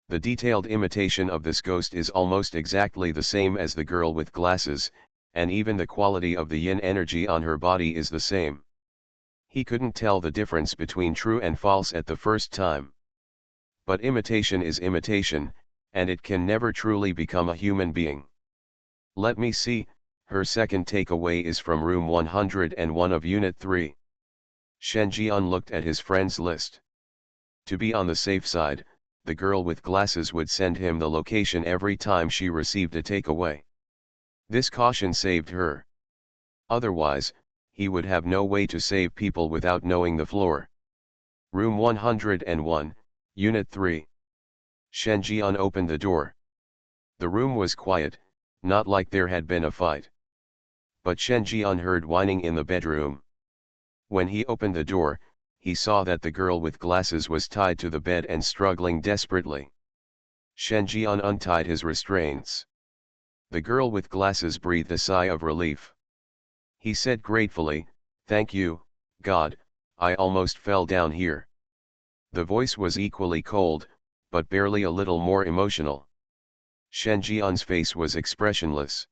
The detailed imitation of this ghost is almost exactly the same as the girl with glasses, and even the quality of the yin energy on her body is the same. He couldn't tell the difference between true and false at the first time. But imitation is imitation, and it can never truly become a human being. Let me see, her second takeaway is from room 101 of Unit 3. Shen Jian looked at his friend's list. To be on the safe side, the girl with glasses would send him the location every time she received a takeaway. This caution saved her. Otherwise, he would have no way to save people without knowing the floor. Room 101, Unit 3. Shen Jian opened the door. The room was quiet, not like there had been a fight. but Shen Jian heard whining in the bedroom. When he opened the door, he saw that the girl with glasses was tied to the bed and struggling desperately. Shen Jian untied his restraints. The girl with glasses breathed a sigh of relief. He said gratefully, "Thank you, God, I almost fell down here." The voice was equally cold, but barely a little more emotional. Shen Jian's face was expressionless.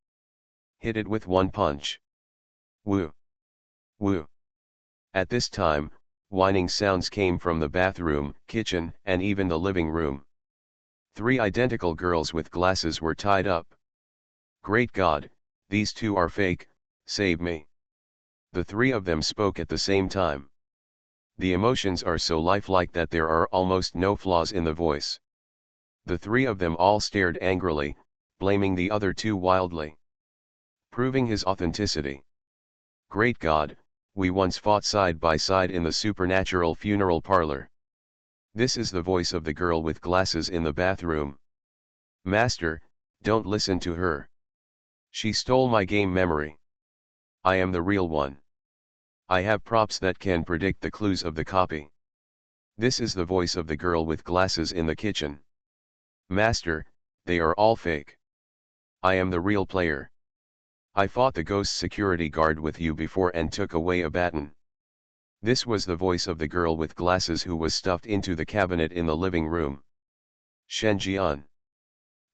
"Hit it with one punch." Woo! Woo! At this time, whining sounds came from the bathroom, kitchen, and even the living room. 3 identical girls with glasses were tied up. "Great God, these 2 are fake, save me." The 3 of them spoke at the same time. The emotions are so lifelike that there are almost no flaws in the voice. The 3 of them all stared angrily, blaming the other 2 wildly. Proving his authenticity. "Great God, we once fought side by side in the supernatural funeral parlor." This is the voice of the girl with glasses in the bathroom. "Master, don't listen to her. She stole my game memory. I am the real one. I have props that can predict the clues of the copy." This is the voice of the girl with glasses in the kitchen. "Master, they are all fake. I am the real player. I fought the ghost security guard with you before and took away a baton." This was the voice of the girl with glasses who was stuffed into the cabinet in the living room. "Shen Jian.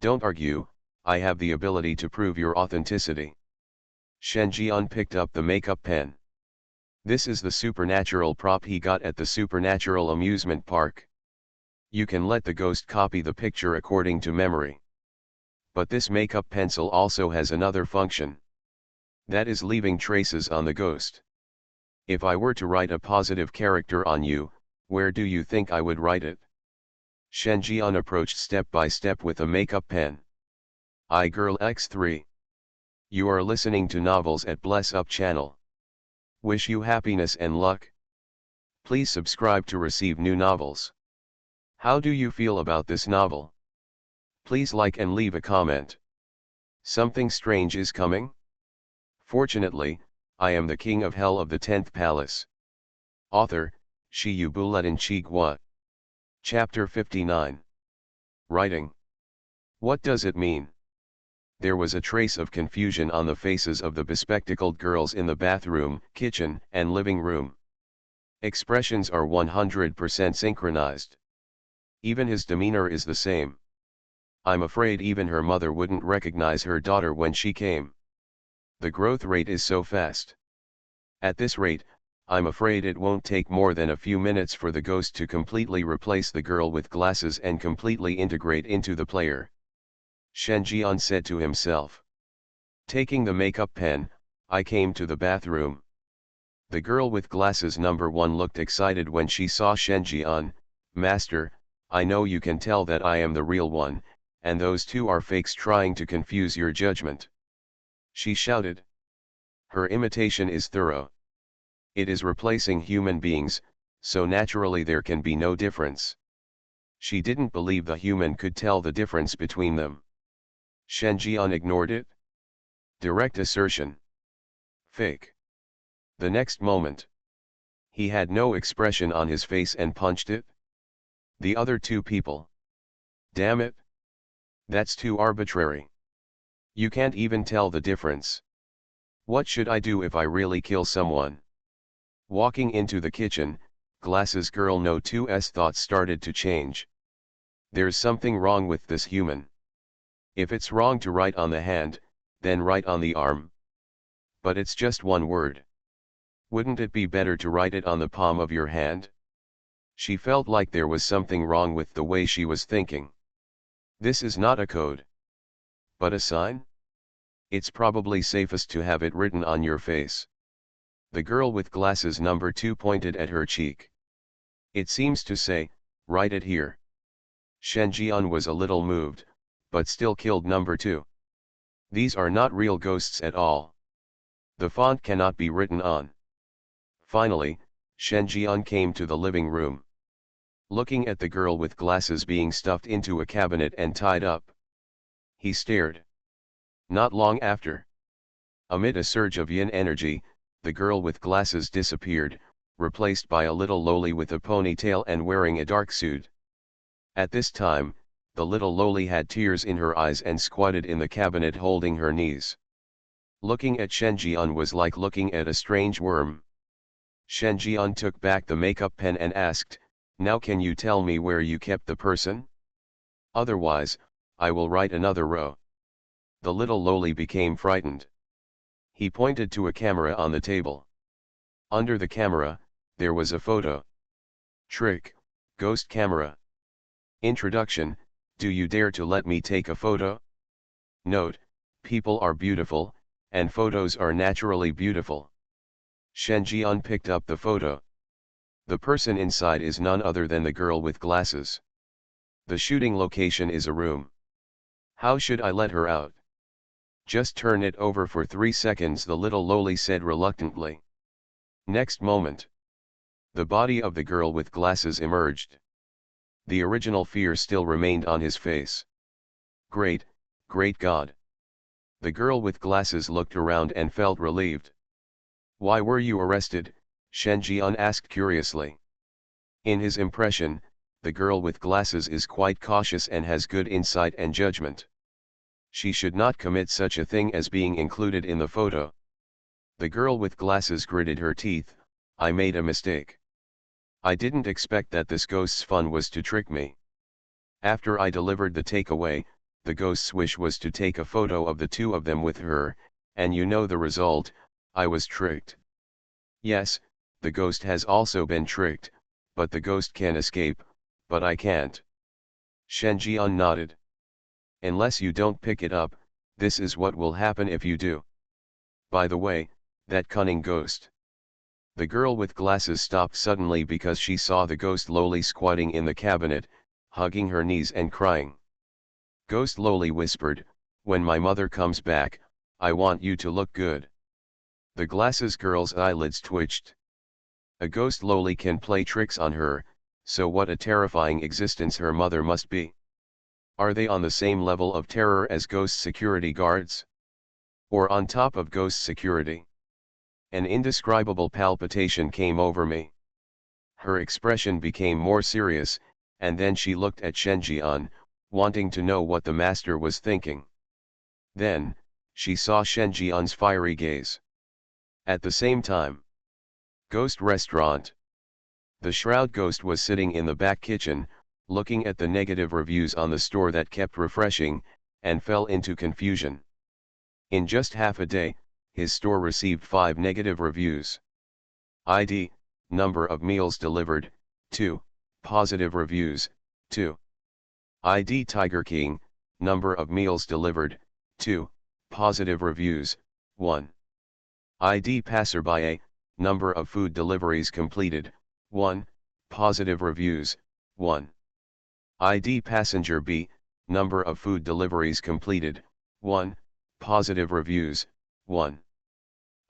Don't argue, I have the ability to prove your authenticity." Shen Jian picked up the makeup pen. This is the supernatural prop he got at the supernatural amusement park. You can let the ghost copy the picture according to memory. But this makeup pencil also has another function. That is leaving traces on the ghost. If I were to write a positive character on you, where do you think I would write it? Shen Jian approached step by step with a makeup pen. Girl X3. You are listening to Novels at Bless Up channel. Wish you happiness and luck. Please subscribe to receive new novels. How do you feel about this novel? Please like and leave a comment. Something strange is coming? Fortunately, I am the king of hell of the 10th palace. Author, Shiyu Buletin Chigua. Chapter 59. Writing. What does it mean? There was a trace of confusion on the faces of the bespectacled girls in the bathroom, kitchen, and living room. Expressions are 100% synchronized. Even his demeanor is the same. I'm afraid even her mother wouldn't recognize her daughter when she came. The growth rate is so fast. At this rate, I'm afraid it won't take more than a few minutes for the ghost to completely replace the girl with glasses and completely integrate into the player. Shen Jian said to himself. Taking the makeup pen, I came to the bathroom. The girl with glasses number 1 looked excited when she saw Shen Jian. "Master, I know you can tell that I am the real one, and those 2 are fakes trying to confuse your judgment," she shouted. Her imitation is thorough. It is replacing human beings, so naturally there can be no difference. She didn't believe the human could tell the difference between them. Shen Jian ignored it. Direct assertion. Fake. The next moment, he had no expression on his face and punched it. The other 2 people. Damn it. That's too arbitrary. You can't even tell the difference. What should I do if I really kill someone? Walking into the kitchen, Glasses Girl No 2's thoughts started to change. There's something wrong with this human. If it's wrong to write on the hand, then write on the arm. But it's just one word. Wouldn't it be better to write it on the palm of your hand? She felt like there was something wrong with the way she was thinking. This is not a code. But a sign? It's probably safest to have it written on your face. The girl with glasses number 2 pointed at her cheek. It seems to say, write it here. Shen Jian was a little moved, but still killed number 2. These are not real ghosts at all. The font cannot be written on. Finally, Shen Jian came to the living room. Looking at the girl with glasses being stuffed into a cabinet and tied up, he stared. Not long after, Amid a surge of yin energy, the girl with glasses disappeared, replaced by a little loli with a ponytail and wearing a dark suit. At this time, the little loli had tears in her eyes and squatted in the cabinet holding her knees. Looking at Shen Jian was like looking at a strange worm. Shen Jian took back the makeup pen and asked, "Now can you tell me where you kept the person? Otherwise, I will write another row." The little loli became frightened. He pointed to a camera on the table. Under the camera, there was a photo. Trick, ghost camera. Introduction, do you dare to let me take a photo? Note, people are beautiful, and photos are naturally beautiful. Shen Jian picked up the photo. The person inside is none other than the girl with glasses. The shooting location is a room. How should I let her out? Just turn it over for 3 seconds, the little loli said reluctantly. Next moment, the body of the girl with glasses emerged. The original fear still remained on his face. Great, great God! The girl with glasses looked around and felt relieved. Why were you arrested? Shen Jian asked curiously. In his impression, the girl with glasses is quite cautious and has good insight and judgment. She should not commit such a thing as being included in the photo. The girl with glasses gritted her teeth. I made a mistake. I didn't expect that this ghost's fun was to trick me. After I delivered the takeaway, the ghost's wish was to take a photo of the two of them with her, and you know the result, I was tricked. Yes, the ghost has also been tricked, but the ghost can escape, but I can't. Shen Jian nodded. Unless you don't pick it up, this is what will happen if you do. By the way, that cunning ghost. The girl with glasses stopped suddenly because she saw the ghost loli squatting in the cabinet, hugging her knees and crying. Ghost loli whispered, when my mother comes back, I want you to look good. The glasses girl's eyelids twitched. A ghost loli can play tricks on her, so what a terrifying existence her mother must be. Are they on the same level of terror as ghost security guards? Or on top of ghost security? An indescribable palpitation came over me. Her expression became more serious, and then she looked at Shen Jian, wanting to know what the master was thinking. Then, she saw Shen Jian's fiery gaze. At the same time, ghost restaurant. The shroud ghost was sitting in the back kitchen, looking at the negative reviews on the store that kept refreshing, and fell into confusion. In just half a day, his store received 5 negative reviews. ID, number of meals delivered, 2, positive reviews, 2. ID Tiger King, number of meals delivered, 2, positive reviews, 1. ID Passerby A, number of food deliveries completed, 1, positive reviews, 1. ID Passenger B, number of food deliveries completed, 1, positive reviews, 1.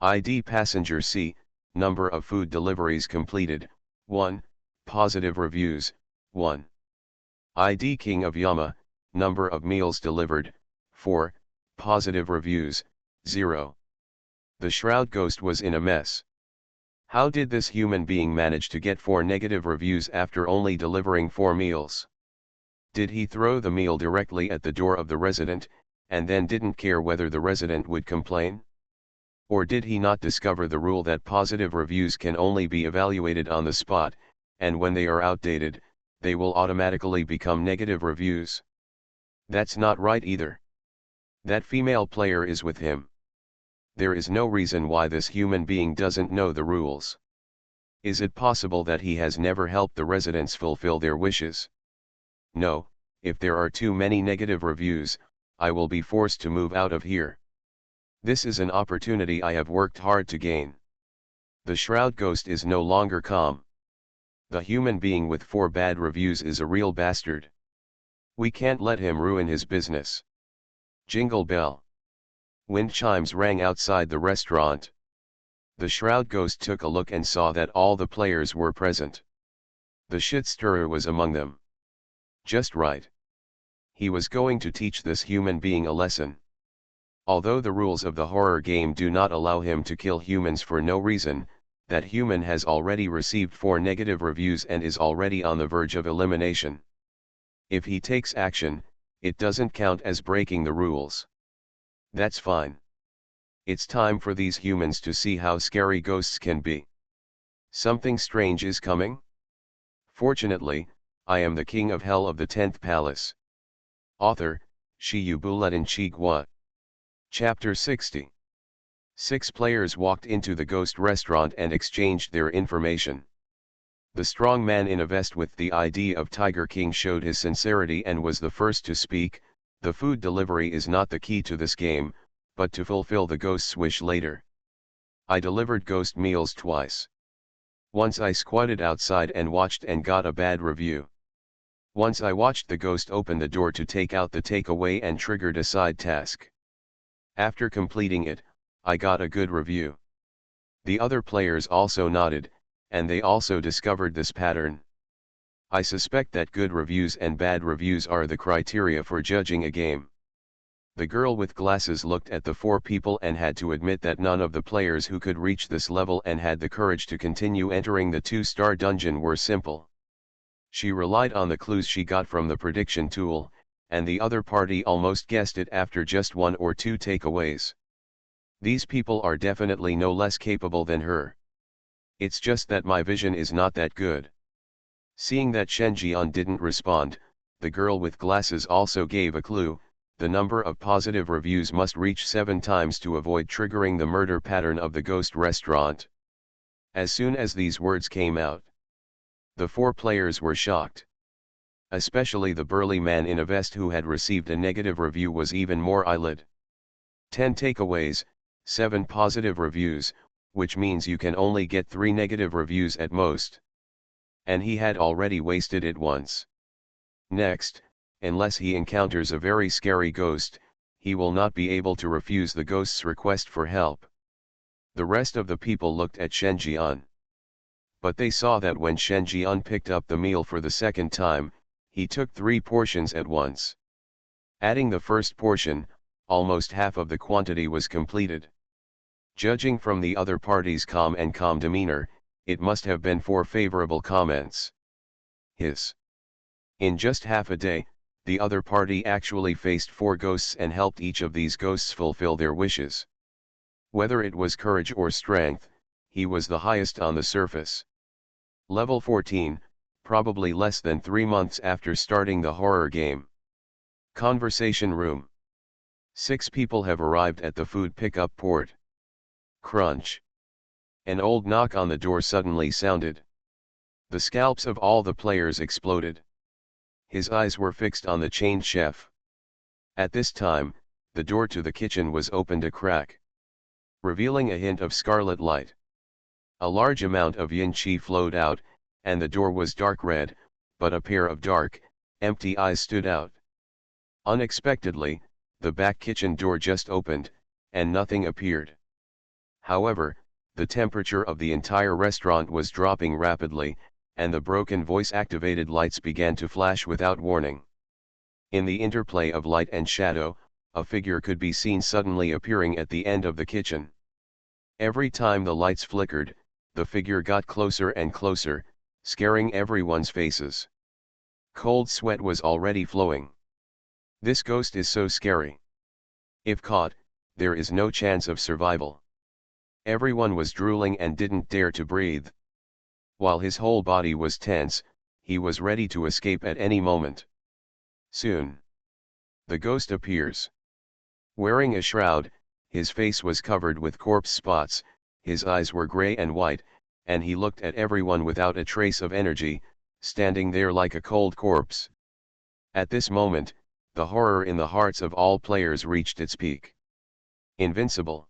ID Passenger C, number of food deliveries completed, 1, positive reviews, 1. ID King of Yama, number of meals delivered, 4, positive reviews, 0. The shroud ghost was in a mess. How did this human being manage to get 4 negative reviews after only delivering 4 meals? Did he throw the meal directly at the door of the resident, and then didn't care whether the resident would complain? Or did he not discover the rule that positive reviews can only be evaluated on the spot, and when they are outdated, they will automatically become negative reviews? That's not right either. That female player is with him. There is no reason why this human being doesn't know the rules. Is it possible that he has never helped the residents fulfill their wishes? No, if there are too many negative reviews, I will be forced to move out of here. This is an opportunity I have worked hard to gain. The shroud ghost is no longer calm. The human being with 4 bad reviews is a real bastard. We can't let him ruin his business. Jingle bell. Wind chimes rang outside the restaurant. The shroud ghost took a look and saw that all the players were present. The shit stirrer was among them. Just right. He was going to teach this human being a lesson. Although the rules of the horror game do not allow him to kill humans for no reason, that human has already received 4 negative reviews and is already on the verge of elimination. If he takes action, it doesn't count as breaking the rules. That's fine. It's time for these humans to see how scary ghosts can be. Something strange is coming? Fortunately, I am the king of hell of the 10th palace. Author, Shiyubuletin Chigwa. Chapter 60. 6 players walked into the ghost restaurant and exchanged their information. The strong man in a vest with the ID of Tiger King showed his sincerity and was the first to speak. The food delivery is not the key to this game, but to fulfill the ghost's wish later. I delivered ghost meals twice. Once I squatted outside and watched and got a bad review. Once I watched the ghost open the door to take out the takeaway and triggered a side task. After completing it, I got a good review. The other players also nodded, and they also discovered this pattern. I suspect that good reviews and bad reviews are the criteria for judging a game. The girl with glasses looked at the 4 people and had to admit that none of the players who could reach this level and had the courage to continue entering the 2-star dungeon were simple. She relied on the clues she got from the prediction tool, and the other party almost guessed it after just 1 or 2 takeaways. These people are definitely no less capable than her. It's just that my vision is not that good. Seeing that Shenjian didn't respond, the girl with glasses also gave a clue. The number of positive reviews must reach 7 times to avoid triggering the murder pattern of the ghost restaurant. As soon as these words came out, the 4 players were shocked. Especially the burly man in a vest who had received a negative review was even more eyelid. 10 takeaways, 7 positive reviews, which means you can only get 3 negative reviews at most. And he had already wasted it once. Next, unless he encounters a very scary ghost, he will not be able to refuse the ghost's request for help. The rest of the people looked at Shenjian. But they saw that when Shenjian picked up the meal for the second time, he took 3 portions at once. Adding the first portion, almost half of the quantity was completed. Judging from the other party's calm demeanor, it must have been 4 favorable comments. In just half a day, the other party actually faced 4 ghosts and helped each of these ghosts fulfill their wishes. Whether it was courage or strength, he was the highest on the surface. Level 14, probably less than 3 months after starting the horror game. Conversation room. 6 people have arrived at the food pickup port. Crunch. An old knock on the door suddenly sounded. The scalps of all the players exploded. His eyes were fixed on the chained chef. At this time, the door to the kitchen was opened a crack, revealing a hint of scarlet light. A large amount of yin qi flowed out, and the door was dark red, but a pair of dark, empty eyes stood out. Unexpectedly, the back kitchen door just opened, and nothing appeared. However, the temperature of the entire restaurant was dropping rapidly, and the broken voice-activated lights began to flash without warning. In the interplay of light and shadow, a figure could be seen suddenly appearing at the end of the kitchen. Every time the lights flickered, the figure got closer and closer, scaring everyone's faces. Cold sweat was already flowing. This ghost is so scary. If caught, there is no chance of survival. Everyone was drooling and didn't dare to breathe. While his whole body was tense, he was ready to escape at any moment. Soon, the ghost appears. Wearing a shroud, his face was covered with corpse spots, his eyes were gray and white, and he looked at everyone without a trace of energy, standing there like a cold corpse. At this moment, the horror in the hearts of all players reached its peak. Invincible.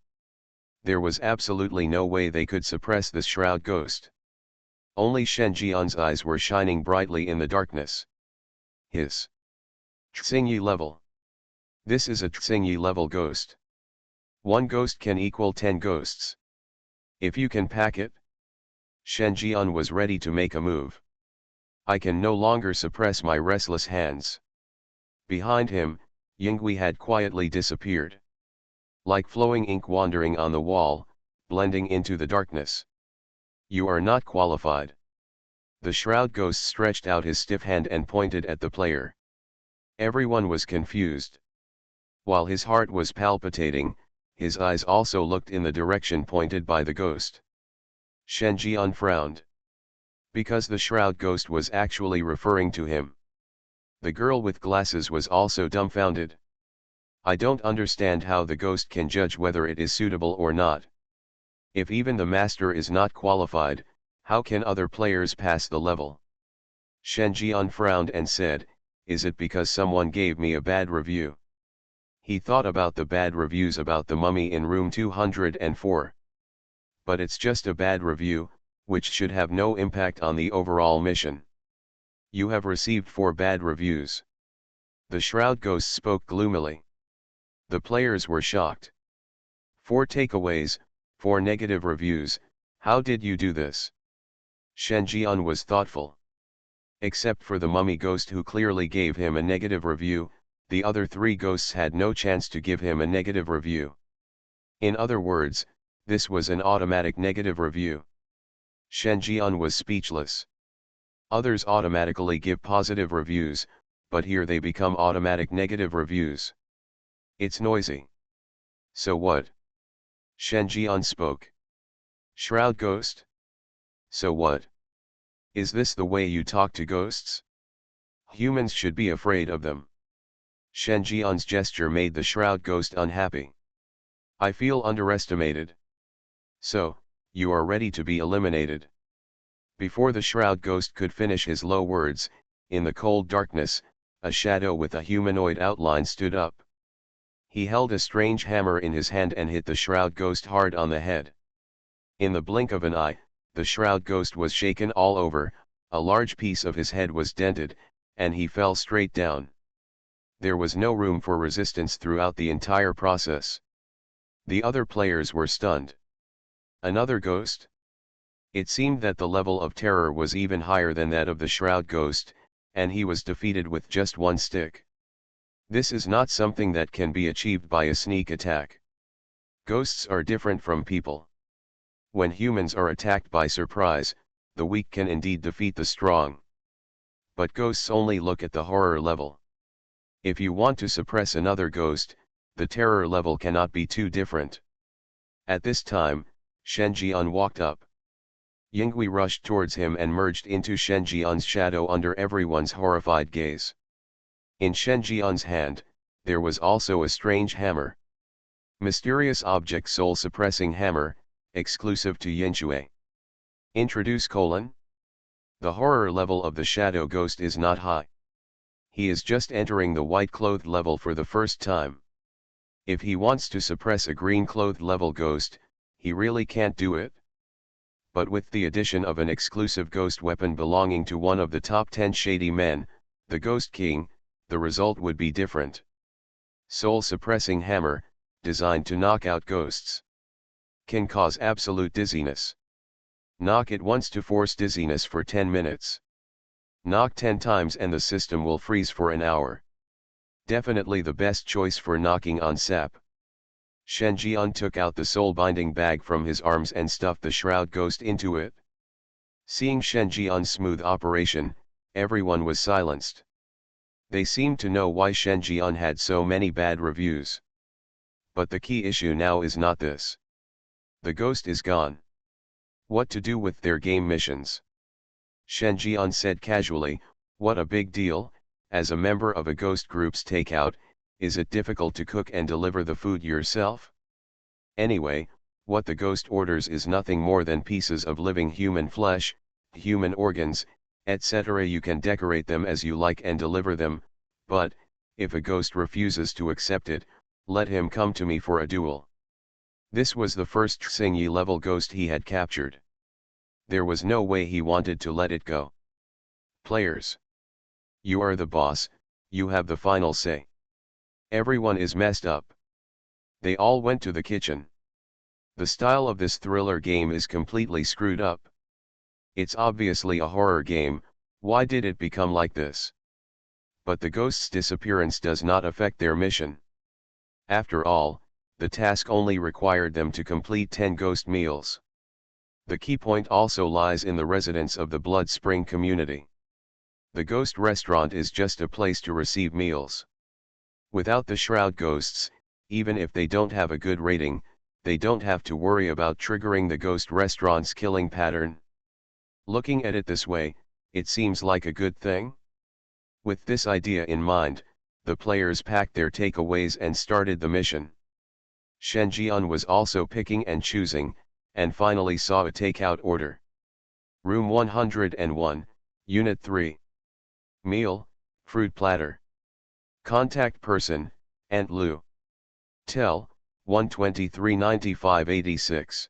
There was absolutely no way they could suppress this shroud ghost. Only Shenjian's eyes were shining brightly in the darkness. His Xingyi level. This is a Xingyi level ghost. 1 ghost can equal 10 ghosts. If you can pack it. Shenjian was ready to make a move. I can no longer suppress my restless hands. Behind him, Yinghui had quietly disappeared. like flowing ink wandering on the wall, blending into the darkness. You are not qualified. The shroud ghost stretched out his stiff hand and pointed at the player. Everyone was confused. While his heart was palpitating, his eyes also looked in the direction pointed by the ghost. Shen Jian frowned. Because the shroud ghost was actually referring to him. The girl with glasses was also dumbfounded. I don't understand how the ghost can judge whether it is suitable or not. If even the master is not qualified, how can other players pass the level? Shen Jian frowned and said, is it because someone gave me a bad review? He thought about the bad reviews about the mummy in room 204. But it's just a bad review, which should have no impact on the overall mission. You have received 4 bad reviews. The shroud ghost spoke gloomily. The players were shocked. 4 takeaways, 4 negative reviews, how did you do this? Shen Jian was thoughtful. Except for the mummy ghost who clearly gave him a negative review, the other 3 ghosts had no chance to give him a negative review. In other words, this was an automatic negative review. Shen Jian was speechless. Others automatically give positive reviews, but here they become automatic negative reviews. It's noisy. So what? Shen Jian spoke. Shroud ghost? So what? Is this the way you talk to ghosts? Humans should be afraid of them. Shen Jian's gesture made the shroud ghost unhappy. I feel underestimated. So, you are ready to be eliminated. Before the shroud ghost could finish his low words, in the cold darkness, a shadow with a humanoid outline stood up. He held a strange hammer in his hand and hit the shroud ghost hard on the head. In the blink of an eye, the shroud ghost was shaken all over, a large piece of his head was dented, and he fell straight down. There was no room for resistance throughout the entire process. The other players were stunned. Another ghost? It seemed that the level of terror was even higher than that of the shroud ghost, and he was defeated with just 1 stick. This is not something that can be achieved by a sneak attack. Ghosts are different from people. When humans are attacked by surprise, the weak can indeed defeat the strong. But ghosts only look at the horror level. If you want to suppress another ghost, the terror level cannot be too different. At this time, Shen Jian walked up. Yinghui rushed towards him and merged into Shen Jian's shadow under everyone's horrified gaze. In Shen Jian's hand, there was also a strange hammer. Mysterious object soul-suppressing hammer, exclusive to Yinshui. Introduce : The horror level of the shadow ghost is not high. He is just entering the white-clothed level for the first time. If he wants to suppress a green-clothed level ghost, he really can't do it. But with the addition of an exclusive ghost weapon belonging to one of the top 10 shady men, the Ghost King, the result would be different. Soul-suppressing hammer, designed to knock out ghosts. Can cause absolute dizziness. Knock it once to force dizziness for 10 minutes. Knock 10 times and the system will freeze for an hour. Definitely the best choice for knocking on sap. Shen Jian took out the soul-binding bag from his arms and stuffed the shroud ghost into it. Seeing Shen Jian's smooth operation, everyone was silenced. They seemed to know why Shen Jian had so many bad reviews. But the key issue now is not this. The ghost is gone. What to do with their game missions? Shen Jian said casually, what a big deal, as a member of a ghost group's takeout, is it difficult to cook and deliver the food yourself? Anyway, what the ghost orders is nothing more than pieces of living human flesh, human organs, etc. You can decorate them as you like and deliver them, but, if a ghost refuses to accept it, let him come to me for a duel. This was the first Xingyi level ghost he had captured. There was no way he wanted to let it go. Players. You are the boss, you have the final say. Everyone is messed up. They all went to the kitchen. The style of this thriller game is completely screwed up. It's obviously a horror game, why did it become like this? But the ghost's disappearance does not affect their mission. After all, the task only required them to complete 10 ghost meals. The key point also lies in the residents of the Blood Spring community. The ghost restaurant is just a place to receive meals. Without the Shroud ghosts, even if they don't have a good rating, they don't have to worry about triggering the ghost restaurant's killing pattern. Looking at it this way, it seems like a good thing. With this idea in mind, the players packed their takeaways and started the mission. Shen Jian was also picking and choosing, and finally saw a takeout order. Room 101, Unit 3. Meal, fruit platter. Contact person, Aunt Lu. Tel, 1239586.